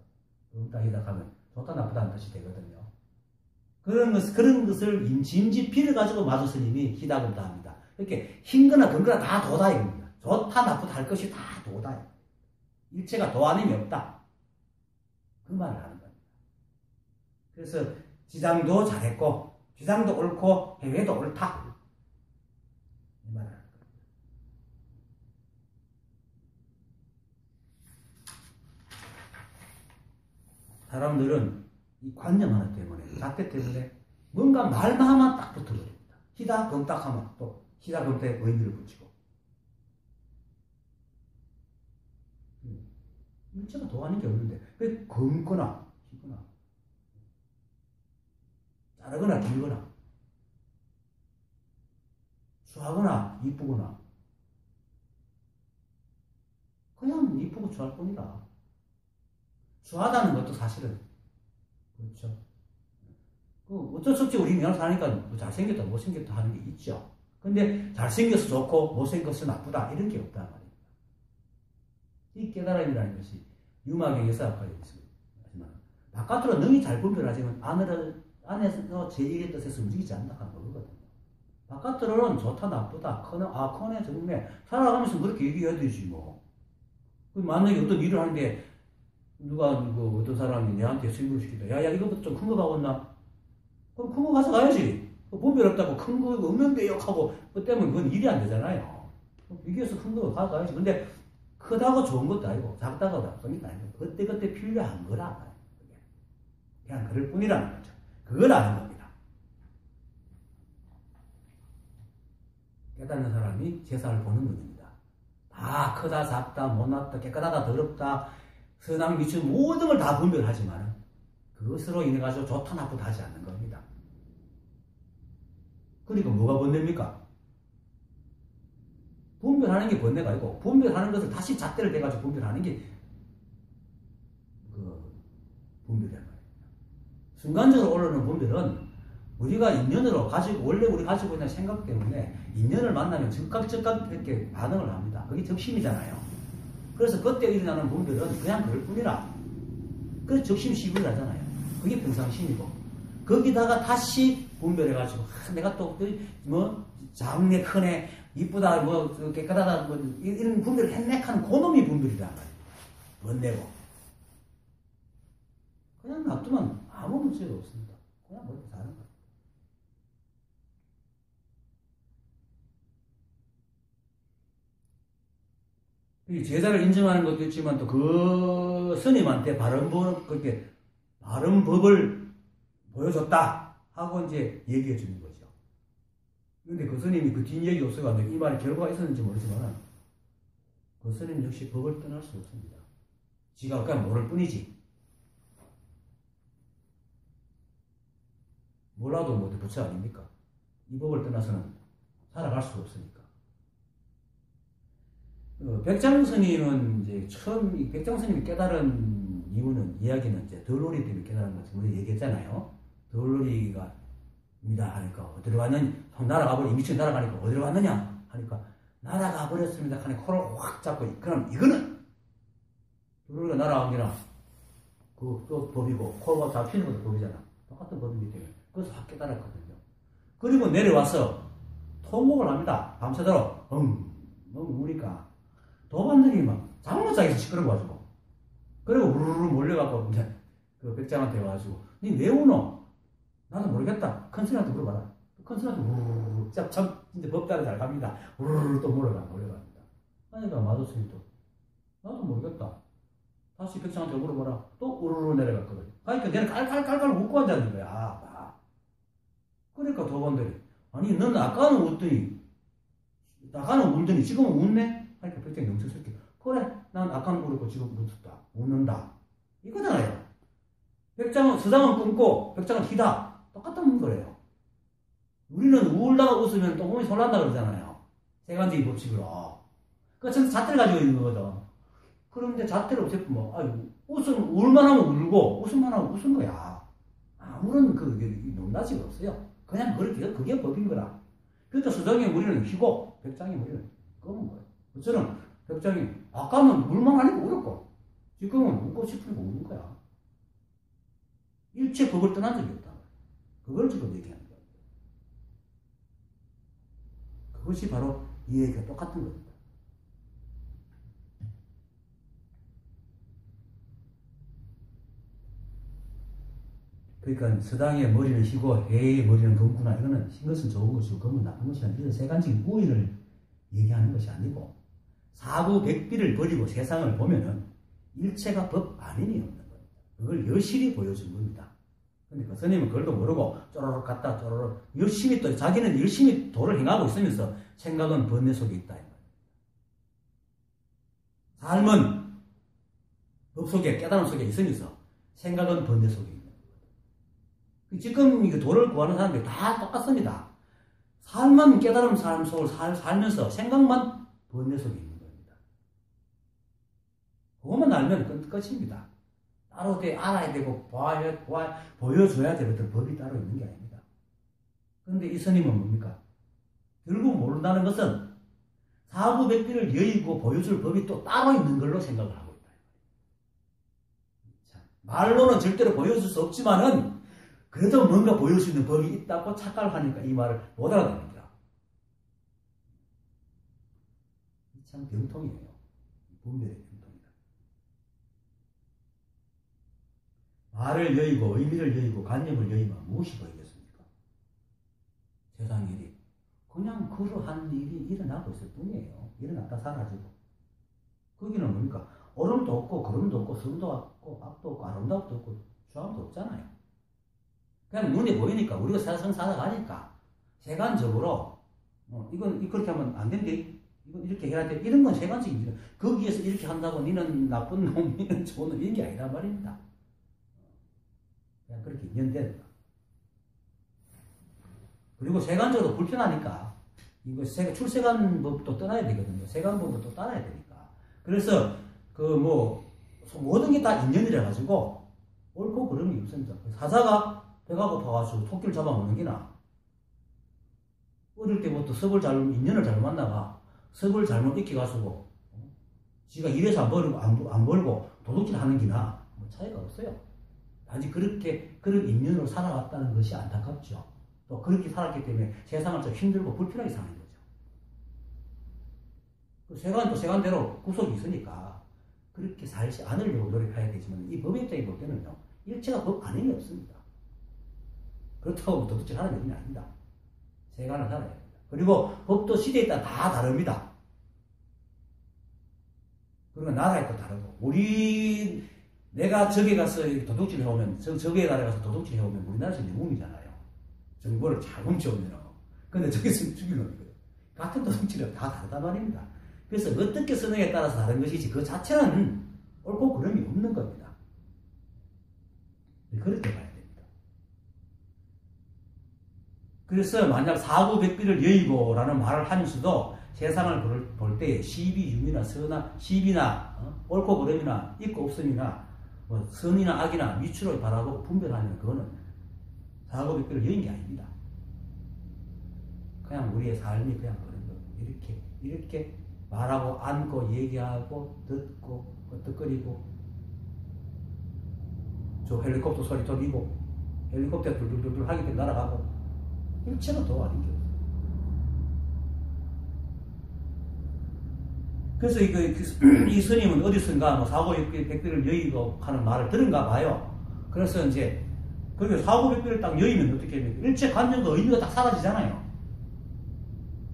껌딱 희다 하면 좋다 나쁘다는 뜻이 되거든요. 그런 것을 진지 피를 가지고 마조 스님이 희다검다 합니다. 이렇게 흰거나 검거나 다 도다 이겁니다. 좋다 나쁘다 할 것이 다 도다. 일체가 도 아님이 없다. 그 말을 하는 겁니다. 그래서 지장도 잘했고 지장도 옳고 해외도 옳다. 이 말을 하는 겁니다. 사람들은 이 관념 하나 때문에 잣대 때문에 뭔가 말만 하면 딱 붙어버립니다. 희다 검딱 하면 또 희다 검딱에 의미를 붙이고 일체가 도 아닌 게 없는데 왜 검거나 희거나 자르거나 길거나 추하거나 이쁘거나 그냥 이쁘고 추할 뿐이다. 추하다는 것도 사실은 그렇죠. 어쩔 수 없이 우리 그냥 사니까 뭐 잘생겼다 못생겼다 하는 게 있죠. 근데 잘생겨서 좋고 못생겨서 나쁘다 이런 게 없단 말입니다. 이 깨달음이라는 것이 유마경에서 아까 얘기했습니다. 바깥으로 능히 잘 분별하지만 안에서 제1의 뜻에서 움직이지 않는다 하는 거거든요. 바깥으로는 좋다 나쁘다 커네 정매 살아가면서 그렇게 얘기해야 되지 뭐. 만약에 어떤 일을 하는데 누가 어떤 사람이 내한테 수입을 시키다. 야 이거부터 좀 큰 거 가겠나? 그럼 큰 거 가져가야지. 분별 없다고 큰 거 없는데 욕하고 그 때문에 그건 일이 안 되잖아요. 비교해서 큰 거 가져가야지. 근데 크다고 좋은 것도 아니고 작다고 나쁜 것도 아니고 그때그때 필요한 거라. 그냥 그럴 뿐이라는 거죠. 그걸 아는 겁니다. 깨닫는 사람이 세상을 보는 눈입니다. 다 크다 작다 못났다 깨끗하다 더럽다 선악 미친 모든 걸 다 분별하지만 그것으로 인해 가지고 좋다 나쁘다 하지 않는 겁니다. 그러니까 뭐가 번뇌입니까? 분별하는 게 번뇌가 아니고 분별하는 것을 다시 잣대를 대가지고 분별하는 게 분별이란 말이에요. 순간적으로 올라오는 분별은 우리가 인연으로 가지고 원래 우리 가지고 있는 생각 때문에 인연을 만나면 즉각 이렇게 반응을 합니다. 그게 적심이잖아요. 그래서 그때 일어나는 분별은 그냥 그럴 뿐이라. 그래서 적심시불을 하잖아요. 그게 평상심이고 거기다가 다시 분별해가지고 내가 또 뭐 작네 크네 이쁘다 뭐 깨끗하다 뭐 이런 분별을 했네 하는 그놈이 분별이란 말이에요. 번뇌고 그냥 놔두면 아무 문제가 없습니다. 그냥 그렇게 사는 거예요. 이 제자를 인정하는 것도 있지만 또 그 스님한테 바른 법을 보여줬다 하고 이제 얘기해 주는 거죠. 근데 그 스님이 그 뒷얘기 없어가지고 이 말에 결과가 있었는지 모르지만 그 스님 역시 법을 떠날 수 없습니다. 지가 그냥 모를 뿐이지. 몰라도 뭐 부처 아닙니까? 이 법을 떠나서는 살아갈 수가 없으니까. 백장 스님은 이제 처음 백장 스님이 깨달은 이유는 이야기는 이제 덜놀이 때문에 깨달은 것을 우리 얘기했잖아요. 덜놀이가 입니다 하니까 어디로 갔느냐? 날아가 버리 미친 날아가니까 어디로 갔느냐 하니까 날아가 버렸습니다 하니 코를 확 잡고 그럼 이거는 덜놀이가 날아간 게랑 그또 법이고 코가 잡히는 것도 법이잖아. 똑같은 법이기 때문에 그래서 확 깨달았거든요. 그리고 내려와서 통곡을 합니다. 밤새도록 우니까 도반들이 막 잠을 못 자겠어 시끄러워가지고. 그리고 우르르 몰려가고 이제 그 백장한테 와가지고 니 왜 우노? 나도 모르겠다. 큰스님한테 물어봐라. 큰스님한테 우르르 참 진짜 법다를 잘 갑니다. 우르르 또 몰려갑니다. 그러니까 마도스님이 또 나도 모르겠다. 다시 백장한테 물어봐라. 또 우르르 내려갔거든. 그러니까 걔는 깔깔깔깔 웃고 앉아있는 거야. 그러니까 도반들이 아니 너는 아까는 울더니 지금은 웃네? 하니까 백장이 영수스럽게 그래 난 아까는 울었고 지금 웃는다 이거잖아요. 백장은 서장은 끊고 백장은 희다 똑같은 거래요. 우리는 울다가 웃으면 또 몸이 설난다 그러잖아요. 세간적인 법칙으로. 그래서 잣대를 가지고 있는 거거든. 그런데 잣대를 없애면 울만 하면 울고 웃음만 하면 웃은 거야. 아무런 높낮이가 없어요. 그냥 그게 법인 거라. 그러니까 서장이 우리는 희고 백장이 우리는 검은 거예요. 저는 백장이 아까는 울만 하니까 울었고 지금은 웃고 싶으니까 우는 거야. 일체 법을 떠난 적이 없다. 그걸 지금 얘기하는 거예요. 그것이 바로 이 얘기가 똑같은 겁니다. 그러니까 서당의 머리는 희고 해의 머리는 검구나. 이거는 흰 것은 좋은 것이고 검은 나쁜 것이 아니라 세간적인 우위를 얘기하는 것이 아니고 사구백비를 버리고 세상을 보면은 일체가 법 아닌이 없는 겁니다. 그걸 여실히 보여준 겁니다. 근데 그 스님은 그걸도 모르고 쪼로록 갔다 쪼로록 열심히 또 자기는 열심히 도를 행하고 있으면서 생각은 번뇌 속에 있다. 삶은 법 속에 깨달음 속에 있으면서 생각은 번뇌 속에 있는 거예요. 지금 이 도를 구하는 사람들이 다 똑같습니다. 삶은 깨달음 삶 속을 살면서 생각만 번뇌 속에 있는 겁니다. 그것만 알면 끝입니다. 따로 알아야 되고 보여줘야 될 어떤 법이 따로 있는 게 아닙니다. 그런데 이 스님은 뭡니까? 결국 모른다는 것은 사구백비를 여의고 보여줄 법이 또 따로 있는 걸로 생각을 하고 있다. 말로는 절대로 보여줄 수 없지만은 그래도 뭔가 보여줄 수 있는 법이 있다고 착각을 하니까 이 말을 못 알아듣습니다. 참 병통이에요. 분별의 병통이다. 말을 여의고 의미를 여의고 관념을 여의면 무엇이 보이겠습니까? 세상 일이 그냥 그러한 일이 일어나고 있을 뿐이에요. 일어났다 사라지고. 거기는 뭡니까? 오름도 없고 거름도 없고 성도 없고 악도 없고 아름답도 없고 주함도 없잖아요. 그냥 눈에 보이니까 우리가 세상 살아가니까 세간적으로 이건 그렇게 하면 안 된대. 이건 이렇게 해야 돼. 이런 건 세간적입니다. 거기에서 이렇게 한다고 니는 나쁜 놈, 니는 좋은 놈 이런 게 아니란 말입니다. 그냥 그렇게 인연된다. 그리고 세간적으로 불편하니까 이거 출세간 법도 떠나야 되거든요. 세간 법도 또 따라야 되니까. 그래서 모든 게 다 인연이라 가지고 옳고 그름이 없습니다. 사자가 배가 고파가지고 토끼를 잡아먹는 게나 어릴 때부터 인연을 잘못 만나가 섭을 잘못 익혀가지고 지가 이래서 안 벌고 도둑질 하는 게나 차이가 없어요. 단지 그런 인연으로 살아왔다는 것이 안타깝죠. 또 그렇게 살았기 때문에 세상을 좀 힘들고 불편하게 사는 거죠. 세간은 또 세간대로 구속이 있으니까 그렇게 살지 않으려고 노력해야 되지만 이 법의 입장에 볼 때는요. 일체가 법 아닌 게 없습니다. 그렇다고 도둑질 하는 얘기는 아닙니다. 세간을 살아야 됩니다. 그리고 법도 시대에 따라 다 다릅니다. 그리고 나라에 따라 다르고 내가 저기 가서 도둑질 해오면 저기에 나라에 가서 도둑질 해오면 우리나라에서 영웅이잖아요. 정보를 잘 훔쳐오면. 근데 저기서 죽이는 거예요. 같은 도둑질은 다 다르단 말입니다. 그래서 어떻게 쓰느냐에 따라서 다른 것이지 그 자체는 옳고 그름이 없는 겁니다. 그렇게 봐야 됩니다. 그래서 만약 사구백비를 여의고라는 말을 하면서도 세상을 볼 때 시비유미나 시비나 옳고 그름이나 있고 없음이나 선이나 악이나 위치로 바라보고 분별하면 그거는 사구백비를 여인 게 아닙니다. 그냥 우리의 삶이 그냥 그런 거 이렇게 말하고 앉고 얘기하고 듣고 끄떡거리고 저 헬리콥터 소리 들리고 헬리콥터 둘둘둘 하기 때문에 날아가고 일체가 더 아닌 게 없어요. 그래서 이 스님은 어디선가 뭐 사고백비를 여의고 하는 말을 들은가 봐요. 그래서 이제 그리고 사고백비를 딱 여의면 어떻게 합니까? 일체 관념과 의미가 딱 사라지잖아요.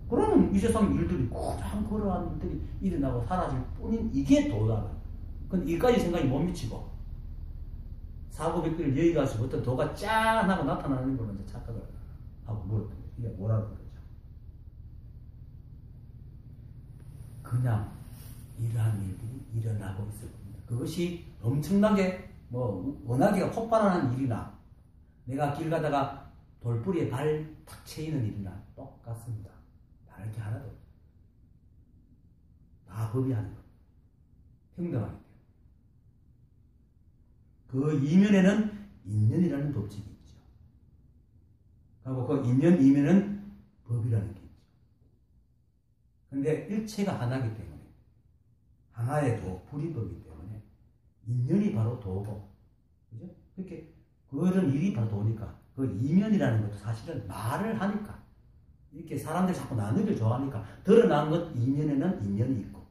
그러면 이 세상 일들이 그냥 그러한 일들이 일어나고 사라질 뿐인 이게 도다. 근데 이까지 생각이 못 미치고 사고백비를 여의가지고 어떤 도가 짠 하고 나타나는 걸로 이제 착각을 하고 물었던 거예요. 이게 뭐라고 그러죠? 그냥 이러한 일들이 일어나고 있을 겁니다. 그것이 엄청나게 워낙에 폭발하는 일이나 내가 길 가다가 돌뿌리에 발 탁 채이는 일이나 똑같습니다. 다를 게 하나도 없어요. 다 법이 하는 겁니다. 평등하기 때문에. 그 이면에는 인연이라는 법칙이 있죠. 그리고 그 인연 이면은 법이라는 게 있죠. 근데 일체가 하나이기 때문에 하나의 도, 불이법이기 때문에 인연이 바로 도고, 그죠? 그렇게 그런 일이 바로 도니까 그 이면이라는 것도 사실은 말을 하니까 이렇게 사람들이 자꾸 나누기를 좋아하니까 드러난 것 이면에는 인연이 있고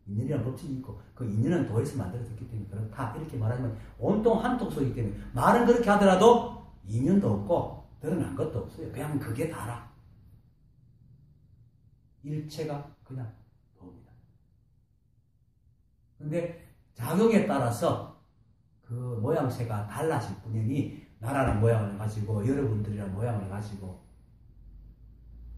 인연이라는 법칙이 있고 그 인연은 도에서 만들어졌기 때문에 그렇다 이렇게 말하면 온통 한통속이기 때문에 말은 그렇게 하더라도 인연도 없고 드러난 것도 없어요. 그냥 그게 다라. 일체가 그냥 도입니다. 근데 작용에 따라서 그 모양새가 달라질 뿐이니 나라는 모양을 가지고 여러분들이라는 모양을 가지고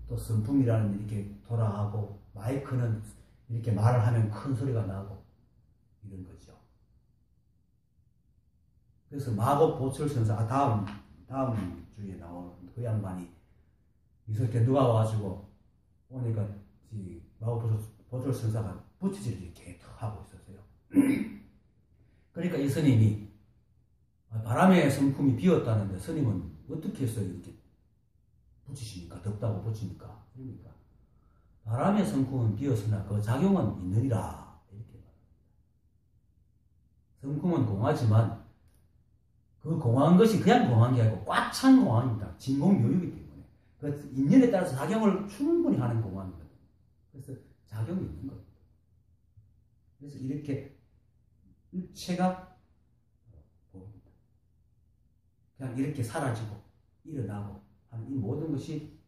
또 선풍이라는 이렇게 돌아가고 마이크는 이렇게 말을 하면 큰 소리가 나고 이런 거죠. 그래서 마법 보철선사 다음 주에 나오는 그 양반이 있을 때 누가 와가지고 오니까 마법 보철선사가 부채질을 이렇게 하고 있었어요. 그러니까 이 스님이 바람의 성품이 비었다는데 스님은 어떻게 해서 이렇게 붙이십니까? 덥다고 붙입니까? 그러니까 바람의 성품은 비었으나 그 작용은 있느니라 이렇게 말합니다. 성품은 공하지만 그 공한 것이 그냥 공한 게 아니고 꽉 찬 공한입니다. 진공묘유이기 때문에 그 인연에 따라서 작용을 충분히 하는 공한이거든요. 그래서 작용이 있는 겁니다. 그래서 이렇게 일체가 보입니다. 그냥 이렇게 사라지고 일어나고 하는 이 모든 것이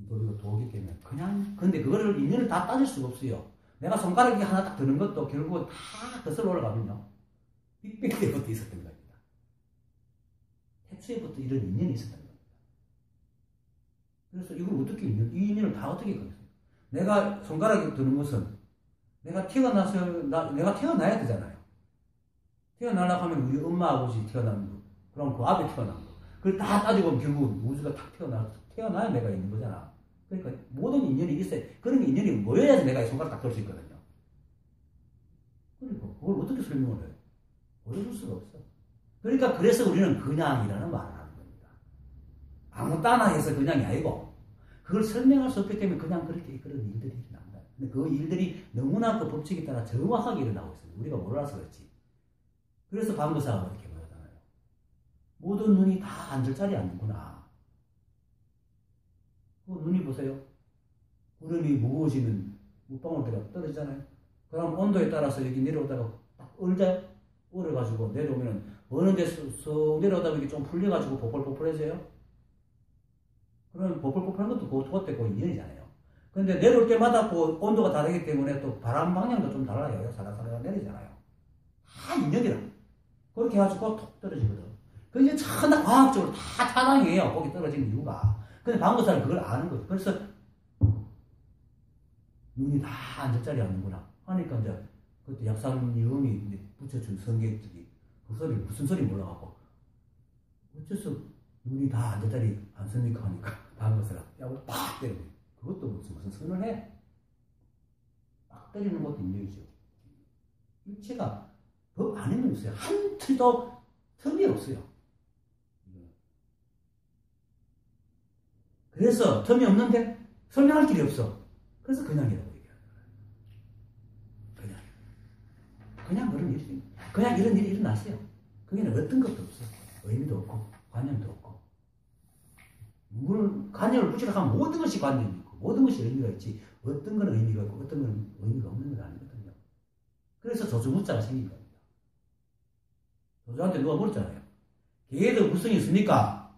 도리고 도기 때문에 그냥 근데 그거를 인연을 다 따질 수가 없어요. 내가 손가락이 하나 딱 드는 것도 결국은 다 거슬러 올라가면요. 빅뱅 때부터 있었던 겁니다. 태초에부터 이런 인연이 있었던 겁니다. 그래서 이걸 어떻게 이 인연을 다 어떻게 거겠어요? 내가 손가락이 드는 것은 내가 내가 태어나야 되잖아요. 태어나려고 하면 우리 엄마 아버지 태어난 거, 그럼 그 앞에 태어난 거. 그걸 다 따지고 보면 결국 우주가 탁 태어나야 내가 있는 거잖아. 그러니까 모든 인연이 있어요. 그런 인연이 모여야지 내가 손가락 딱 들 수 있거든요. 그리고 그걸 어떻게 설명을 해요? 보여줄 수가 없어. 그러니까 그래서 우리는 그냥이라는 말을 하는 겁니다. 아무 따나 해서 그냥이 아니고 그걸 설명할 수 없기 때문에 그냥 그렇게 그런 일들이 일어납니다. 근데 그 일들이 너무나 그 법칙에 따라 정확하게 일어나고 있습니다. 우리가 몰라서 그렇지. 그래서 방구사가 그렇게 말하잖아요. 모든 눈이 다 앉을 자리에 앉는구나. 눈이 보세요. 구름이 무거워지는 물방울들이 떨어지잖아요. 그럼 온도에 따라서 여기 내려오다가 딱 얼어가지고 내려오면 어느 데서 쏙 내려오다가 이게 좀 풀려가지고 보풀보풀해져요. 그러면 보풀보풀한 것도 그것도 그 인연이잖아요. 근데 내려올 때마다 그 온도가 다르기 때문에 또 바람 방향도 좀 달라요. 살살살 내리잖아요. 다 인연이라. 그렇게 해가지고 톡 떨어지거든. 그 이제 천하 과학적으로 다 타당이에요. 거기 떨어지는 이유가. 근데 방구사는 그걸 아는 거죠. 그래서 눈이 다 앉을자리에 앉는구나 하니까 이제 그때 약상유음이 붙여준 성객들이 그 소리 무슨 소리 몰라갖고 어째서 눈이 다 앉을자리에 앉습니까 하니까 방구사가 야구 팍 때리고 그것도 무슨 선을 해. 막 때리는 것도 인연이죠. 일체가 법 안에는 없어요. 한 틀도 틈이 없어요. 그래서 틈이 없는데 설명할 길이 없어. 그래서 그냥이라고 얘기하는 거예요. 그냥 그런 일이 그냥 이런 일이 일어났어요. 거기는 어떤 것도 없어. 의미도 없고 관념도 없고. 물론 관념을 붙이려고 하면 모든 것이 관념이 있고 모든 것이 의미가 있지 어떤 건 의미가 있고 어떤 건 의미가 없는 건 아니거든요. 그래서 조주무자가 생긴 겁니다. 조주한테 누가 물었잖아요. 개에도 불성이 있습니까?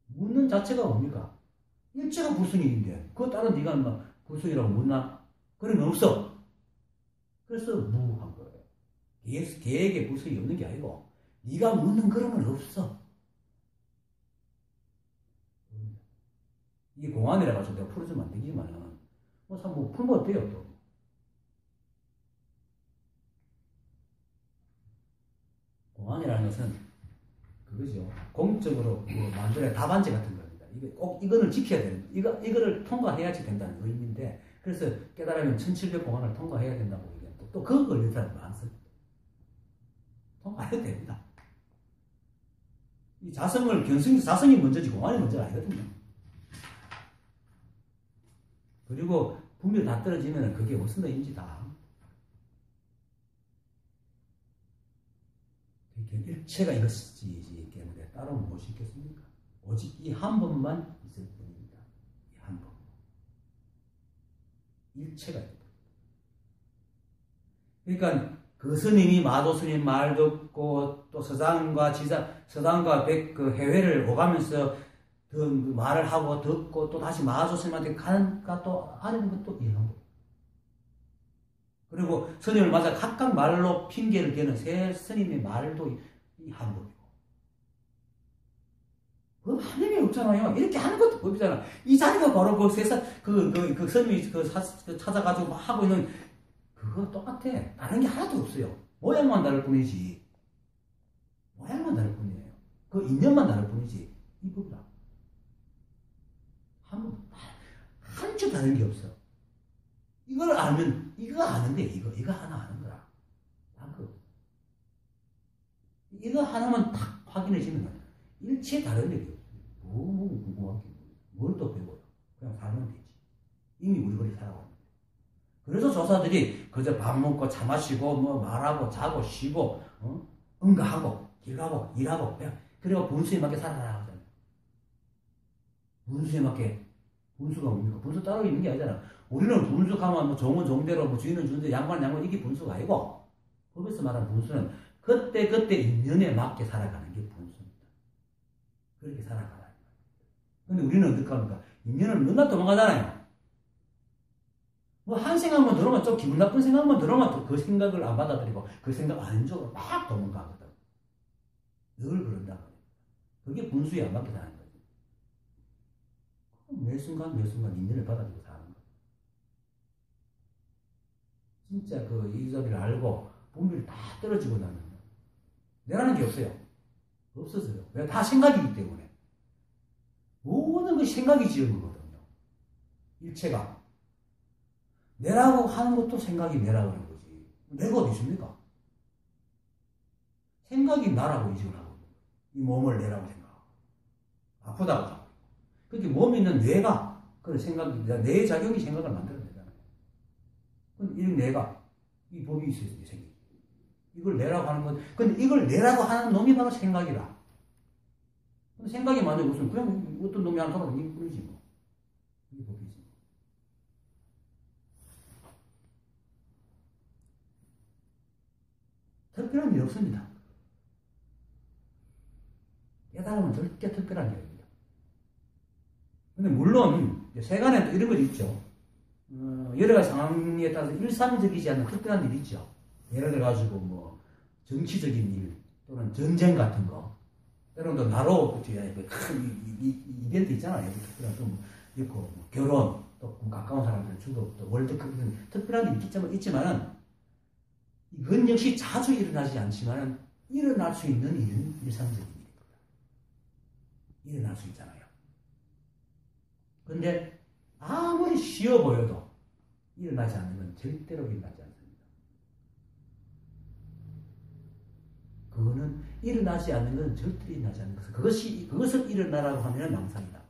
묻는 자체가 뭡니까? 일체가 불성인데 그거 따로 네가 뭐 불성이라고 묻나? 그러면 없어. 그래서 무한 거예요. 개에게 불성이 없는 게 아니고 네가 묻는 그런 건 없어. 이게 공안이라 가지고 내가 풀어주면 안 되지만은 뭐 풀면 어때요 또? 공안이라는 것은 그거죠. 공적으로 만들어야 답안지 같은 겁니다. 이게 꼭 이거를 지켜야 되는 이거를 통과해야지 된다는 의미인데 그래서 깨달으면 1700공안을 통과해야 된다고 얘기하는 또 그거 걸릴 사람 많습니다. 통과해야 됩니다. 이 자성이 먼저지 공안이 먼저가 아니거든요. 그리고 분별 다 떨어지면 그게 무슨 의미인지다. 일체가 이것이기 때문에 따로 무엇이 있겠습니까? 오직 이 한 번만 있을 뿐입니다. 이 한 번. 일체가 있다. 그러니까 그 스님이 마도 스님 말 듣고 또 서당과 그 해외를 오가면서 그 말을 하고 듣고 또 다시 마조 스님한테 가는가 또 하는 것도 이 한 번. 그리고 스님을 맞아 각각 말로 핑계를 대는 새 스님의 말도 이 한 번이고. 그 하늘이 없잖아요. 이렇게 하는 것도 법이잖아. 이 자리가 바로 그 세상, 그 스님이 찾아가지고 막 하고 있는 그거 똑같아. 다른 게 하나도 없어요. 모양만 다를 뿐이지. 모양만 다를 뿐이에요. 그 인연만 다를 뿐이지. 이 법이다. 한줄 다른 게 없어. 이걸 알면, 이거 아는데, 이거 하나 아는 거라. 이거 하나만 딱 확인해지는 거야. 일체 다른 게 없어. 뭐 궁금한 게 뭘 또 배워요. 그냥 살면 되지. 이미 우리 거리 살아왔는데. 그래서 조사들이 그저 밥 먹고 차 마시고 뭐 말하고 자고 쉬고 응가하고 길 가고 일하고 그리고 분수에 맞게 살아라 하잖아요. 분수에 맞게. 분수가 뭡니까? 분수 따로 있는 게 아니잖아. 우리는 분수 가면 뭐 종은 종대로 뭐 주인은 주인대 양반 이게 분수가 아니고 법에서 말하는 분수는 그때 인연에 맞게 살아가는 게 분수입니다. 그렇게 살아가라. 근데 우리는 어떻게 합니까? 인연을 맨날 도망가잖아요. 뭐 한 생각만 들어오면 좀 기분 나쁜 생각만 들어오면 또 그 생각을 안 받아들이고 그 생각 아닌 쪽으로 막 도망가거든. 늘 그런다고. 그게 분수에 안 맞게 사는 거지. 매 순간 인연을 받아들이고 사는 거야. 진짜 그 이자리를 알고 분별이 다 떨어지고 나면 내라는 게 없어요. 없어져요. 왜? 다 생각이기 때문에. 모든 것이 생각이 지은 거거든요. 일체가. 내라고 하는 것도 생각이 내라고 하는 거지. 내가 어디 있습니까? 생각이 나라고 인식을 하고 이 몸을 내라고 생각하고 아프다고 하고 그렇게 몸이 있는 뇌가 그런 생각이 뇌의 작용이 생각을 만들어내잖아요. 근데 이 뇌가 이 법이 있어요. 생기. 이걸 내라고 하는 건 근데 이걸 내라고 하는 놈이 바로 생각이라. 생각이 만약에 무슨 그냥 어떤 놈이 하는 사람은 이게 뿐이지 뭐. 이게 법이지. 특별한 일 없습니다. 깨달으면 절대 특별한 일입니다. 근데 물론 세간에 이런 것 있죠. 여러 가지 상황에 따라서 일상적이지 않는 특별한 일이 있죠. 예를 들어가지고 뭐 정치적인 일 또는 전쟁 같은 거 여러분들 나로 큰 이벤트 있잖아요. 특별한 또 있고 뭐 결혼 또 가까운 사람들 주로 또 월드컵 이런 특별한 일이 있지만은 이건 역시 자주 일어나지 않지만은 일어날 수 있는 일은 일상적인 일입니다. 일어날 수 있잖아요. 근데 아무리 쉬워 보여도 일어나지 않는 건 절대로 일어나지 않습니다. 그거는 일어나지 않는 건 절대로 일어나지 않는 것은 그것을 일어나라고 하면 망상이다.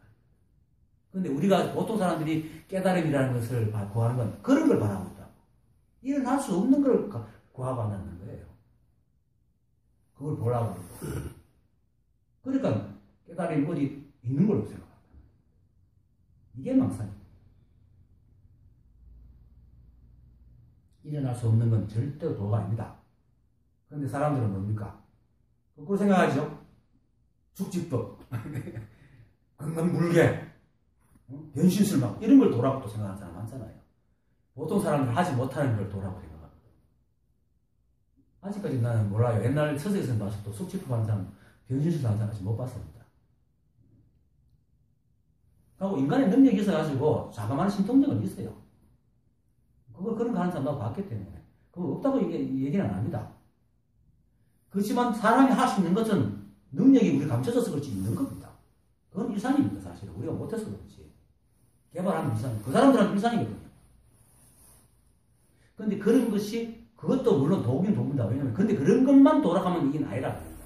그런데 우리가 보통 사람들이 깨달음이라는 것을 구하는 건 그런 걸 바라고 있다고. 일어날 수 없는 걸 구하고 앉는 거예요. 그걸 보라고 그러고. 그러니까 깨달음이 어디 있는 걸로 생각합니다. 이게 망상입니다. 일어날 수 없는 건 절대 도가 아닙니다. 그런데 사람들은 뭡니까? 거꾸로 생각하죠. 축지법, 강간불개, 변신술막 이런 걸 도라고 또 생각하는 사람 많잖아요. 보통 사람들은 하지 못하는 걸 도라고 생각합니다. 아직까지 나는 몰라요. 옛날 서적에서 봐서 또 숙지법 하는 사람, 변신술 하는 사람 아직 못 봤습니다. 그리고 인간의 능력이 있어가지고 자그마한 신통력은 있어요. 그런 거 하는 사람 나도 봤기 때문에. 그거 없다고 얘기는 안 합니다. 그렇지만 사람이 할 수 있는 것은 능력이 우리 감춰져서 그렇지 있는 겁니다. 그건 일상입니다, 사실은. 우리가 못해서 그렇지. 개발하는 일상. 그 사람들한테 일상이거든요. 그런데 그런 것이, 그것도 물론 도구긴 도구입니다. 왜냐면, 근데 그런 것만 돌아가면 이게 아니라는 겁니다.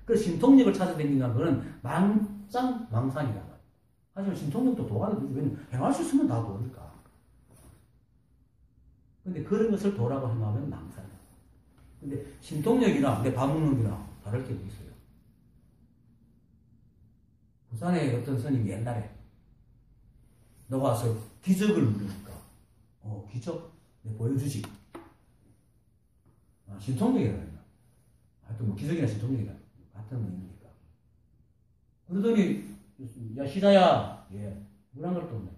그래서 신통력을 찾아다니는 거는 망상이란 말이에요. 하지만 신통력도 도가는 거지. 왜냐면, 행할 수 있으면 다 도니까. 근데 그런 것을 도라고 생각하면 망상이에요. 근데 신통력이나 내 반문력이나 다를 게 있어요. 부산에 어떤 스님이 옛날에 너가 와서 기적을 누르니까 기적? 내 보여주지. 신통력이라는 거야. 하여튼 뭐 기적이나 신통력이나 같은 의미니까. 그러더니 야 시자야 물 한 그릇도 없네.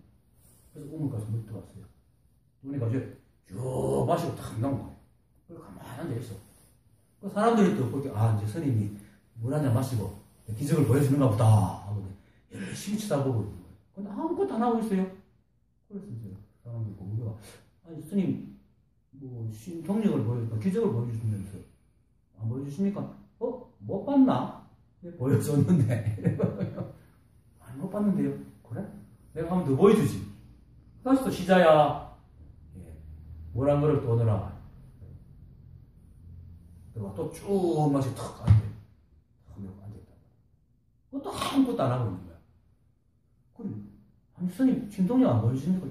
그래서 우물 가서 물 떠왔어요. 눈에 가서 쭉 마시고 탁 나온 거예요. 그래서 가만히 앉아있어. 그 사람들이 또 그렇게 이제 스님이 물 한 잔 마시고 기적을 보여주는가 보다 하고 열심히 쳐다보고 있는 거예요. 근데 아무것도 안 하고 있어요. 그래서 이제 사람들이 보고 아니 스님 뭐 신통력을 보여주니까 기적을 보여주시면서 안 보여주십니까? 못 봤나? 보여줬는데 아니 못 봤는데요. 그래? 내가 한번 더 보여주지. 다시 또 시자야 물 한 그릇 또 오너라. 그리고 또 쭉 마시 탁 앉아있다. 그것도 아무것도 안 하고 있는 거야. 그래. 아니, 스님, 신통력 안 보여주십니까?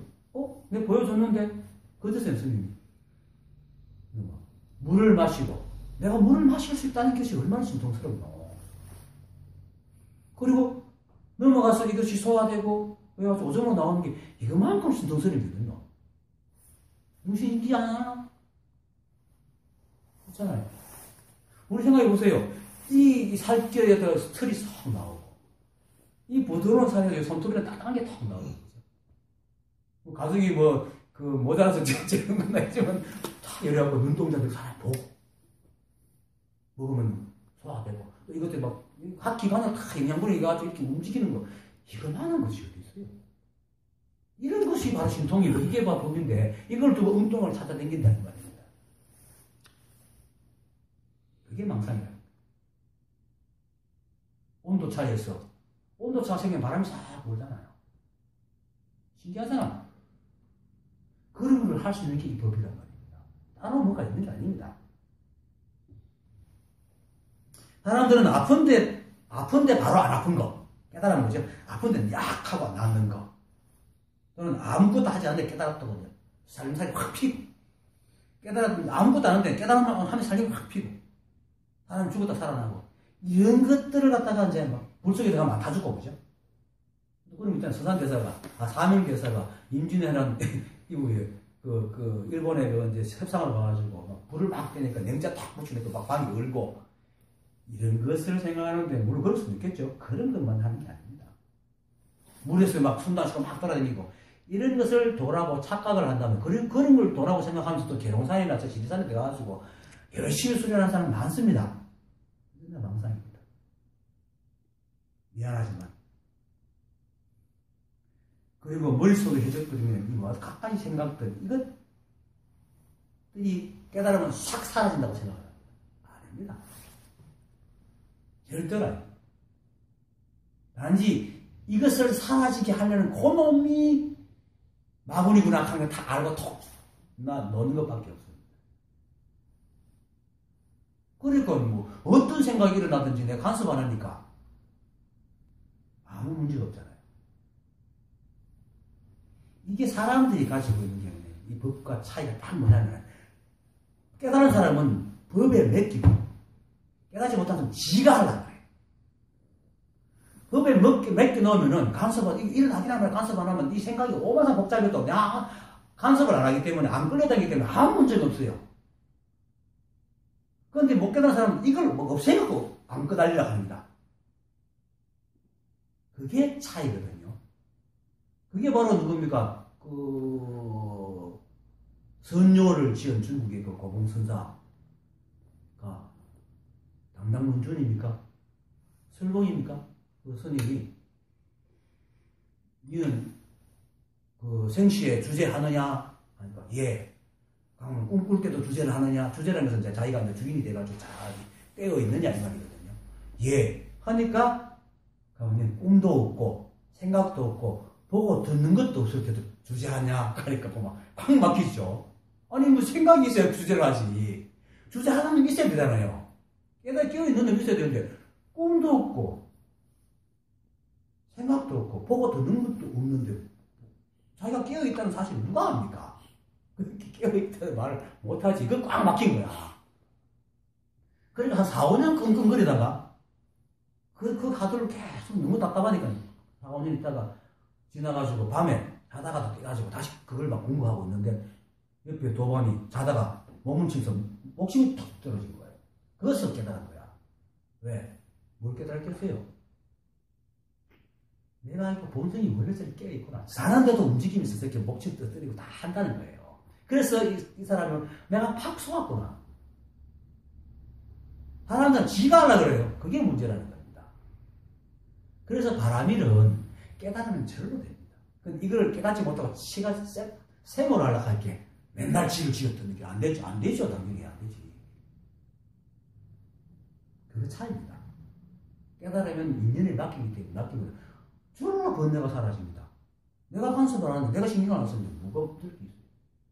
내가 보여줬는데? 그랬어요, 스님이. 물을 마시고, 내가 물을 마실 수 있다는 것이 얼마나 신통스럽노. 그리고 넘어가서 이것이 소화되고, 그래가지고 오줌으로 나오는 게 이거만큼 신통스럽거든요. 무신인지 않아? 있잖아요. 우리 생각해 보세요. 이 살결에다가 털이 싹 나오고, 이 부드러운 살에 손톱이랑 딱딱한 게 탁 나오는 거죠. 가족이 모자라서 찍는 건 아니지만, 탁 열어갖고 눈동자들 사람 보고, 먹으면 소화되고, 또 이것들 각 기관을 다 영양분이 가지고 이렇게 움직이는 거, 이거만한 것이 어디 있어요? 이런 것이 바로 신통이고, 이게 바로 법인데, 이걸 두고 운동을 찾아다닌다는 말입니다. 그게 망상이라는 거예요. 온도 차이에서, 온도 차가 생기면 바람이 싹 불잖아요. 신기하잖아. 그런 걸 할 수 있는 게 이 법이란 말입니다. 따로 뭐가 있는 게 아닙니다. 사람들은 아픈데 바로 안 아픈 거. 깨달은 거죠. 아픈데 약하고 낫는 거. 또는 아무것도 하지 않는데 깨달았거든요. 살림살이 확 피고. 깨달았는데 아무것도 안 하는데 깨달으면 살림이 확 피고. 사람 죽었다 살아나고. 이런 것들을 갖다가 이제 물속에 들어가면 다 죽고, 그죠? 그럼 일단 서산대사가, 사명대사가 임진왜란 이후에 일본에 이제 협상을 가가지고 불을 막 떼니까 냉자 탁 붙이니까 막 방이 얼고 이런 것을 생각하는데 물론 그럴 수도 있겠죠. 그런 것만 하는 게 아닙니다. 물에서 막 순단식으로 막 돌아다니고 이런 것을 도라고 착각을 한다면 그런 걸 도라고 생각하면서 또 계룡산이나 저 지리산에 들어가가지고 열심히 수련하는 사람 많습니다. 이건 망상입니다. 미안하지만. 그리고 머릿속에 해적거리면 이거 가까이 생각들 이것들이 깨달으면 싹 사라진다고 생각합니다. 아닙니다. 절대로 아닙니다. 단지 이것을 사라지게 하려는 그놈이 마구니구나 하는 걸 다 알고 톡 넣는 것밖에 없습니다. 그러니까 뭐 어떤 생각이 일어나든지 내가 간섭 안 하니까 아무 문제가 없잖아요. 이게 사람들이 가지고 있는 경우에 이 법과 차이가 딱 뭐냐면 깨달은 사람은 법에 맡기고 깨닫지 못한 사람은 지가 하려고 해요. 법에 몇개 넣으면은 간섭을, 일어나긴 하면 간섭 안 하면 이 생각이 오만상 복잡해도 야, 간섭을 안 하기 때문에, 안 끌려다니기 때문에 아무 문제가 없어요. 그런데 못 깨달은 사람은 이걸 뭐 없애갖고 안 끄달리려고 합니다. 그게 차이거든요. 그게 바로 누굽니까? 선조를 지은 중국의 그 고봉선사가 당당문준입니까? 설봉입니까? 그 스님이 니는 그 생시에 주제하느냐? 하니까 예. 그러면 꿈꿀 때도 주제를 하느냐? 주제라는 것은 이제 자기가 이제 주인이 돼가지고 잘 떼어 있느냐 이 말이거든요. 예. 하니까 그러면 꿈도 없고 생각도 없고 보고 듣는 것도 없을 때도 주제하냐? 그러니까 꽉 막히죠. 아니 뭐 생각이 있어야 주제를 하지. 주제 하나는 있어야 되잖아요. 깨달아 깨어있는 놈 있어야 되는데 꿈도 없고 생각도 없고 보고 듣는 것도 없는데 자기가 깨어있다는 사실을 누가 합니까? 그렇게 깨어있다는 말을 못하지. 그건 꽉 막힌 거야. 그러니까 한 4, 5년 끙끙거리다가 그 가도를 계속 너무 답답하니까 4, 5년 있다가 지나가지고 밤에 자다가도 깨가지고 다시 그걸 막 공부하고 있는데 옆에 도반이 자다가 몸을 치면서 목숨이 툭 떨어진 거예요. 그것을 깨달은 거야. 왜? 뭘 깨달았겠어요? 내가 이거 본성이 원래 저리 깨어있구나. 사는데도 움직임이 있어서 이렇게 목침 떠뜨리고 다 한다는 거예요. 그래서 이 사람은 내가 팍 속았구나. 사람들은 지가 하려고 그래요. 그게 문제라는 겁니다. 그래서 바라밀은 깨달으면 절로 됩니다. 이걸 깨닫지 못하고 지가 셈으로 하려고 할게. 맨날 지를 지었던 게 안 되죠. 안 되죠. 당연히 안 되지. 그 차이입니다. 깨달으면 인연에 맡기기 때문에 맡기면 줄로 번뇌가 사라집니다. 내가 간섭을 하는데 내가 신경 안 쓰는데 뭐가 없을 게 있어요.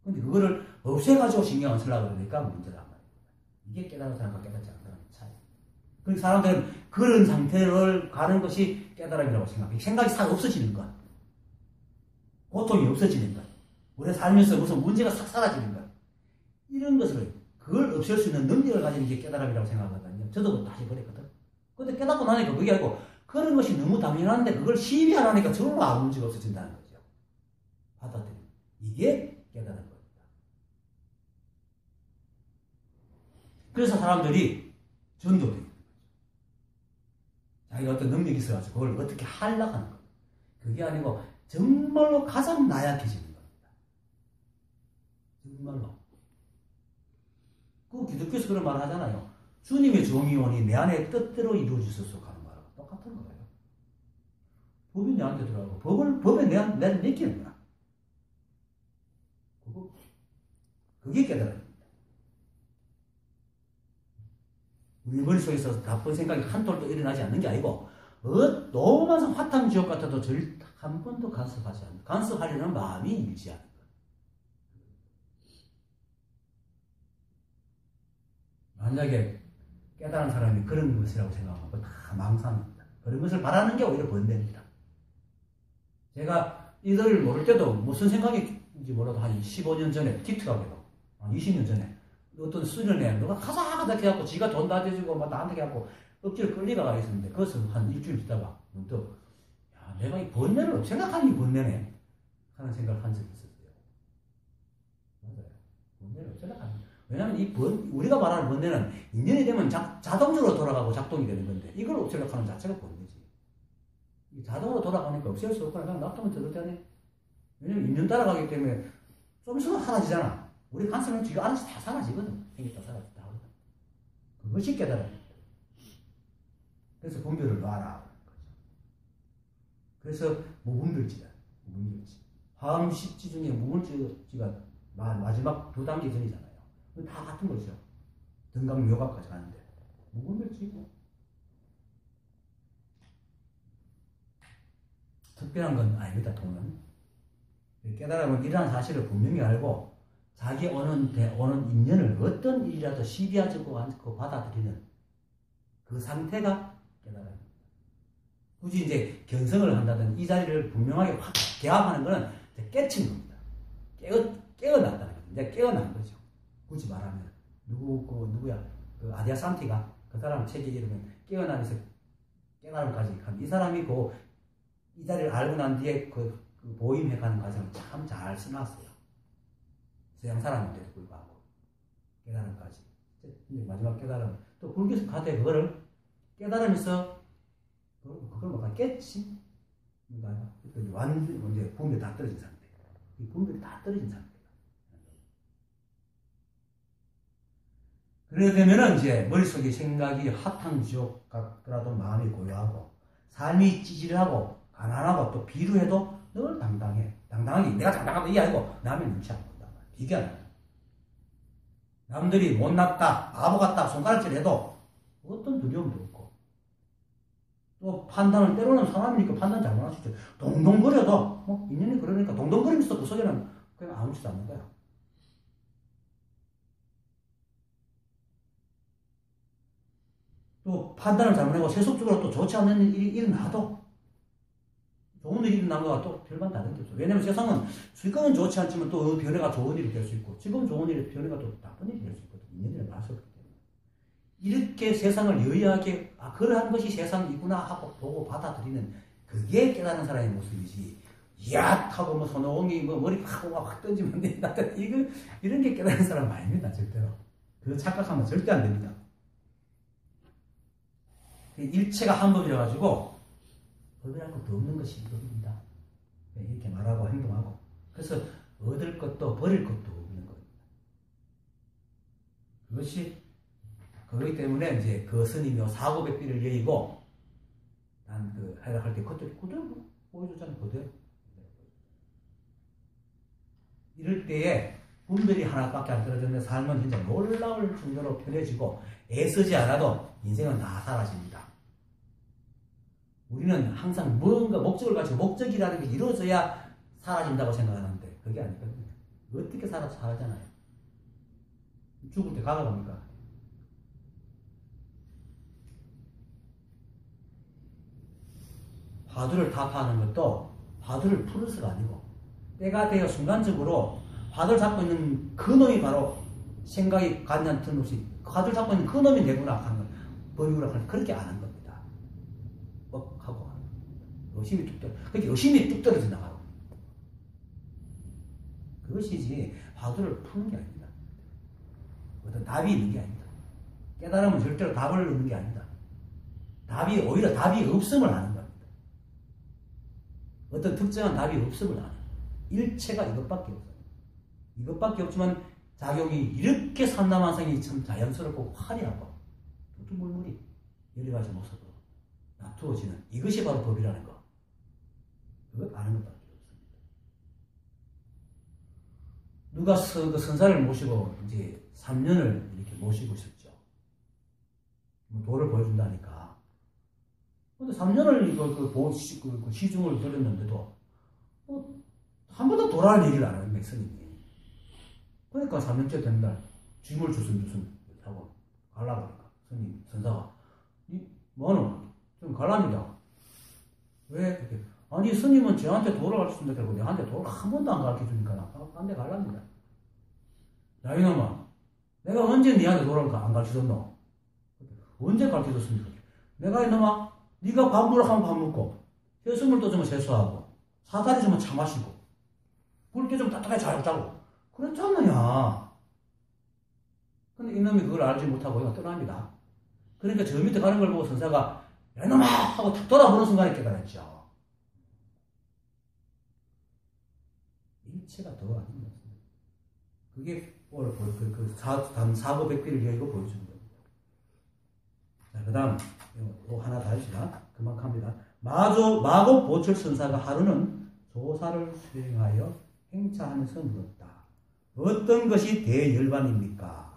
근데 그거를 없애가지고 신경 안 쓰려고 그러니까 문제란 말이에요. 이게 깨달은 사람과 깨닫지 않는 사람의 차이. 그러니까 사람들은 그런 상태를 가는 것이 깨달음이라고 생각해요. 생각이 싹 없어지는 것. 고통이 없어지는 것. 우리 살면서 무슨 문제가 싹 사라지는 것. 이런 것을 그걸 없앨 수 있는 능력을 가지는 게 깨달음이라고 생각하거든요. 저도 다시 그랬거든. 근데 깨닫고 나니까 그게 아니고 그런 것이 너무 당연한데 그걸 시비 안 하니까 정말 아무 문제가 없어진다는 거죠. 받아들이는. 이게 깨달은 겁니다. 그래서 사람들이 전도되는 거죠. 자기가 어떤 능력이 있어가지고 그걸 어떻게 하려고 하는 겁니다. 그게 아니고 정말로 가장 나약해지는 겁니다. 정말로. 그 기독교에서 그런 말 하잖아요. 주님의 정의원이 내 안에 뜻대로 이루어지소서 하는 말하고 똑같은 거예요. 법이 내한테 들어가고 법에 내가 맡기는 거야. 그게 깨달음입니다. 우리 머릿속에서 나쁜 생각이 한 톨도 일어나지 않는 게 아니고 너무 많은 화탕지옥 같아도 한 번도 간섭하지 않는 간섭하려는 마음이 일치하는 거예요. 만약에 깨달은 사람이 그런 것이라고 생각하면 다 망상입니다. 그런 것을 바라는 게 오히려 번뇌입니다. 제가 이들 모를 때도 무슨 생각인지 몰라도 한 15년 전에 틱톡하게도 한 20년 전에 어떤 수련회 누가 가사가사 해갖고 지가 돈 다 대주고 막 나한테 해갖고 억지로 끌리가 있었는데 그것을 한 일주일 있다가 문득 야, 내가 이 번뇌를 생각하는 게 번뇌네 하는 생각을 한 적이 있었어요. 맞아요. 번뇌를 생각하는 왜냐하면 우리가 말하는 번뇌는 인연이 되면 자동적으로 돌아가고 작동이 되는 건데 이걸 없애려고 하는 자체가 번뇌지. 자동으로 돌아가니까 없앨 수 없고 그냥 놔두면 되겠다네. 왜냐면 인연 따라가기 때문에 좀 있으면 사라지잖아. 우리 간섭은 지가 알아서 다 사라지거든. 생겼다 사라졌다 하거든. 그것이 깨달음입니다. 그래서 분별을 놔라. 그래서 무분별지다. 무분별지. 화음십지 중에 무분별지가 마지막 2단계 전이잖아요. 다 같은 거죠. 등강묘각까지 가는데 무분별지고 특별한 건 아닙니다. 돈은 깨달음은 이러한 사실을 분명히 알고 자기 오는 인연을 어떤 일이라도 시비하지 않고 받아들이는 그 상태가 깨달음입니다. 굳이 이제 견성을 한다든 이 자리를 분명하게 확 개합하는 것은 깨친 겁니다. 깨어났다는 거죠. 이제 깨어난 거죠. 굳이 말하면 누구야 그 아디아산티가 그 사람 책의 이름은 깨어나면서 깨달음까지 간. 이 사람이 이 자리를 알고 난 뒤에 그 보임해 가는 과정을 참 잘 써놨어요. 서양 사람인데도 불구하고 깨달음까지. 마지막 깨달음. 또 불교에서 가대 그거를 깨달으면서 그걸 뭐 깼지. 그러니까 완전 이제 분별이 다 떨어진 상태. 이 분별이 다 떨어진 상태. 그래 되면은 이제 머릿속에 생각이 하탕지옥 같더라도 마음이 고요하고 삶이 찌질하고 가난하고 또 비루해도 늘 당당해. 당당하게 내가 당당하다 이게 아니고 남의 눈치 안 본다. 비교 안 한다. 남들이 못났다, 바보 같다, 손가락질 해도 어떤 두려움도 없고 또 판단을 때로는 사람이니까 판단 잘못할 수 있죠. 동동거려도 인연이 그러니까 동동거리면서 그 속에는 그냥 아무렇지도 않는 거야. 또 판단을 잘못하고 세속적으로 또 좋지 않은 일이 일어나도 좋은 일이 일어난 거와 또 별반 다른 게 없어. 왜냐면 세상은 지금은 좋지 않지만 또 변화가 좋은 일이 될 수 있고 지금 좋은 일이 변화가 또 나쁜 일이 될 수 있거든. 인연이라는 알 수 없기 때문에. 이렇게 세상을 여의하게 그러한 것이 세상이구나 하고 보고 받아들이는 그게 깨달은 사람의 모습이지. 이야 하고 뭐 손오공이 머리 확 던지면 된다. 이런 게 깨달은 사람 아닙니다. 절대로. 그 착각하면 절대 안 됩니다. 일체가 한 법이라 가지고 법이랄 것도 없는 것이 법입니다. 이렇게 말하고 행동하고 그래서 얻을 것도 버릴 것도 없는 겁니다. 그것이 그렇기 때문에 이제 그 스님이 사고백비를 여의고 난 그 해석할 때 그대로 보여줬잖아요. 그대로. 이럴 때에 분별이 하나밖에 안 떨어졌는데 삶은 진짜 놀라울 정도로 편해지고 애쓰지 않아도 인생은 다 사라집니다. 우리는 항상 뭔가 목적을 가지고 목적이라는 게 이루어져야 사라진다고 생각하는데 그게 아니거든요. 어떻게 사라잖아요. 죽을 때 가다갑니까? 화두를 타파하는 것도 화두를 풀어서가 아니고 때가 되어 순간적으로 화두를 잡고 있는 그 놈이 바로 생각이 간단 틈없이 화두를 잡고 있는 그 놈이 내구나 하는 걸 법이구나 하는 그렇게 아는 겁니다. 하고 의심이 뚝 떨어져. 그렇게 의심이 뚝 떨어져 나가고 그것이지 화두를 푸는 게 아닙니다. 어떤 답이 있는 게 아닙니다. 깨달으면 절대로 답을 얻는 게 아닙니다. 오히려 답이 없음을 아는 겁니다. 어떤 특정한 답이 없음을 아는 일체가 이것밖에 없어요. 이것밖에 없지만 작용이 이렇게 삼라만상이 참 자연스럽고 화려하고 두두물물이 여러 가지 모습으로 나투어지는 이것이 바로 법이라는 거. 그것 아는 것밖에 없습니다. 누가 그 선사를 모시고 이제 3년을 이렇게 모시고 있었죠. 도를 보여준다니까. 근데 3년을 그 시중을 들었는데도 한 번도 도라는 얘기를 안 하는 거예요, 스님이. 그러니까 3년째 된 날 쥐물 주순 하고 가려고 하니까 스님, 선사가 뭐는 좀 가랍니다. 왜? 이렇게. 아니 스님은 저한테 도를 가르쳐준다 그러고 내한테 도를 한 번도 안 가르쳐주니까 딴 데 가랍니다. 야 이놈아 내가 언제 니한테 도를 안 가르쳐줬노? 언제 가르쳐줬습니까? 내가 이놈아 네가 밥 먹으면 밥 먹고 세수물 또 좀 세수하고 사다리 좀 차 마시고 굴때 좀 따뜻하게 잘 자고 그랬잖아요. 근데 이놈이 그걸 알지 못하고 이거 떠납니다. 그러니까 저 밑에 가는 걸 보고 선사가 야 이놈아 하고 탁 돌아보는 순간에 깨달았죠. 일체가 더 아닌 것 같습니다. 그게 오늘 사고백비를 여의고 보여주는 겁니다. 자, 그 다음 또 하나 더 합시다. 그만합니다. 마고 보철 선사가 하루는 조사를 수행하여 행차하면서 물었다. 어떤 것이 대열반입니까?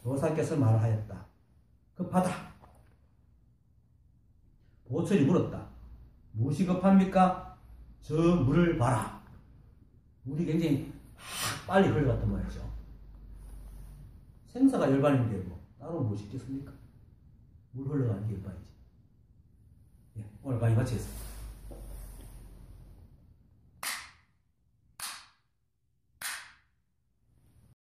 조사께서 말하였다. 급하다. 보철이 물었다. 무엇이 급합니까? 저 물을 봐라. 물이 굉장히 빨리 흘러갔단 말이죠. 생사가 열반인데 뭐 따로 무엇이 있겠습니까? 물 흘러가는 게 열반이지. 예, 오늘 강의 마치겠습니다.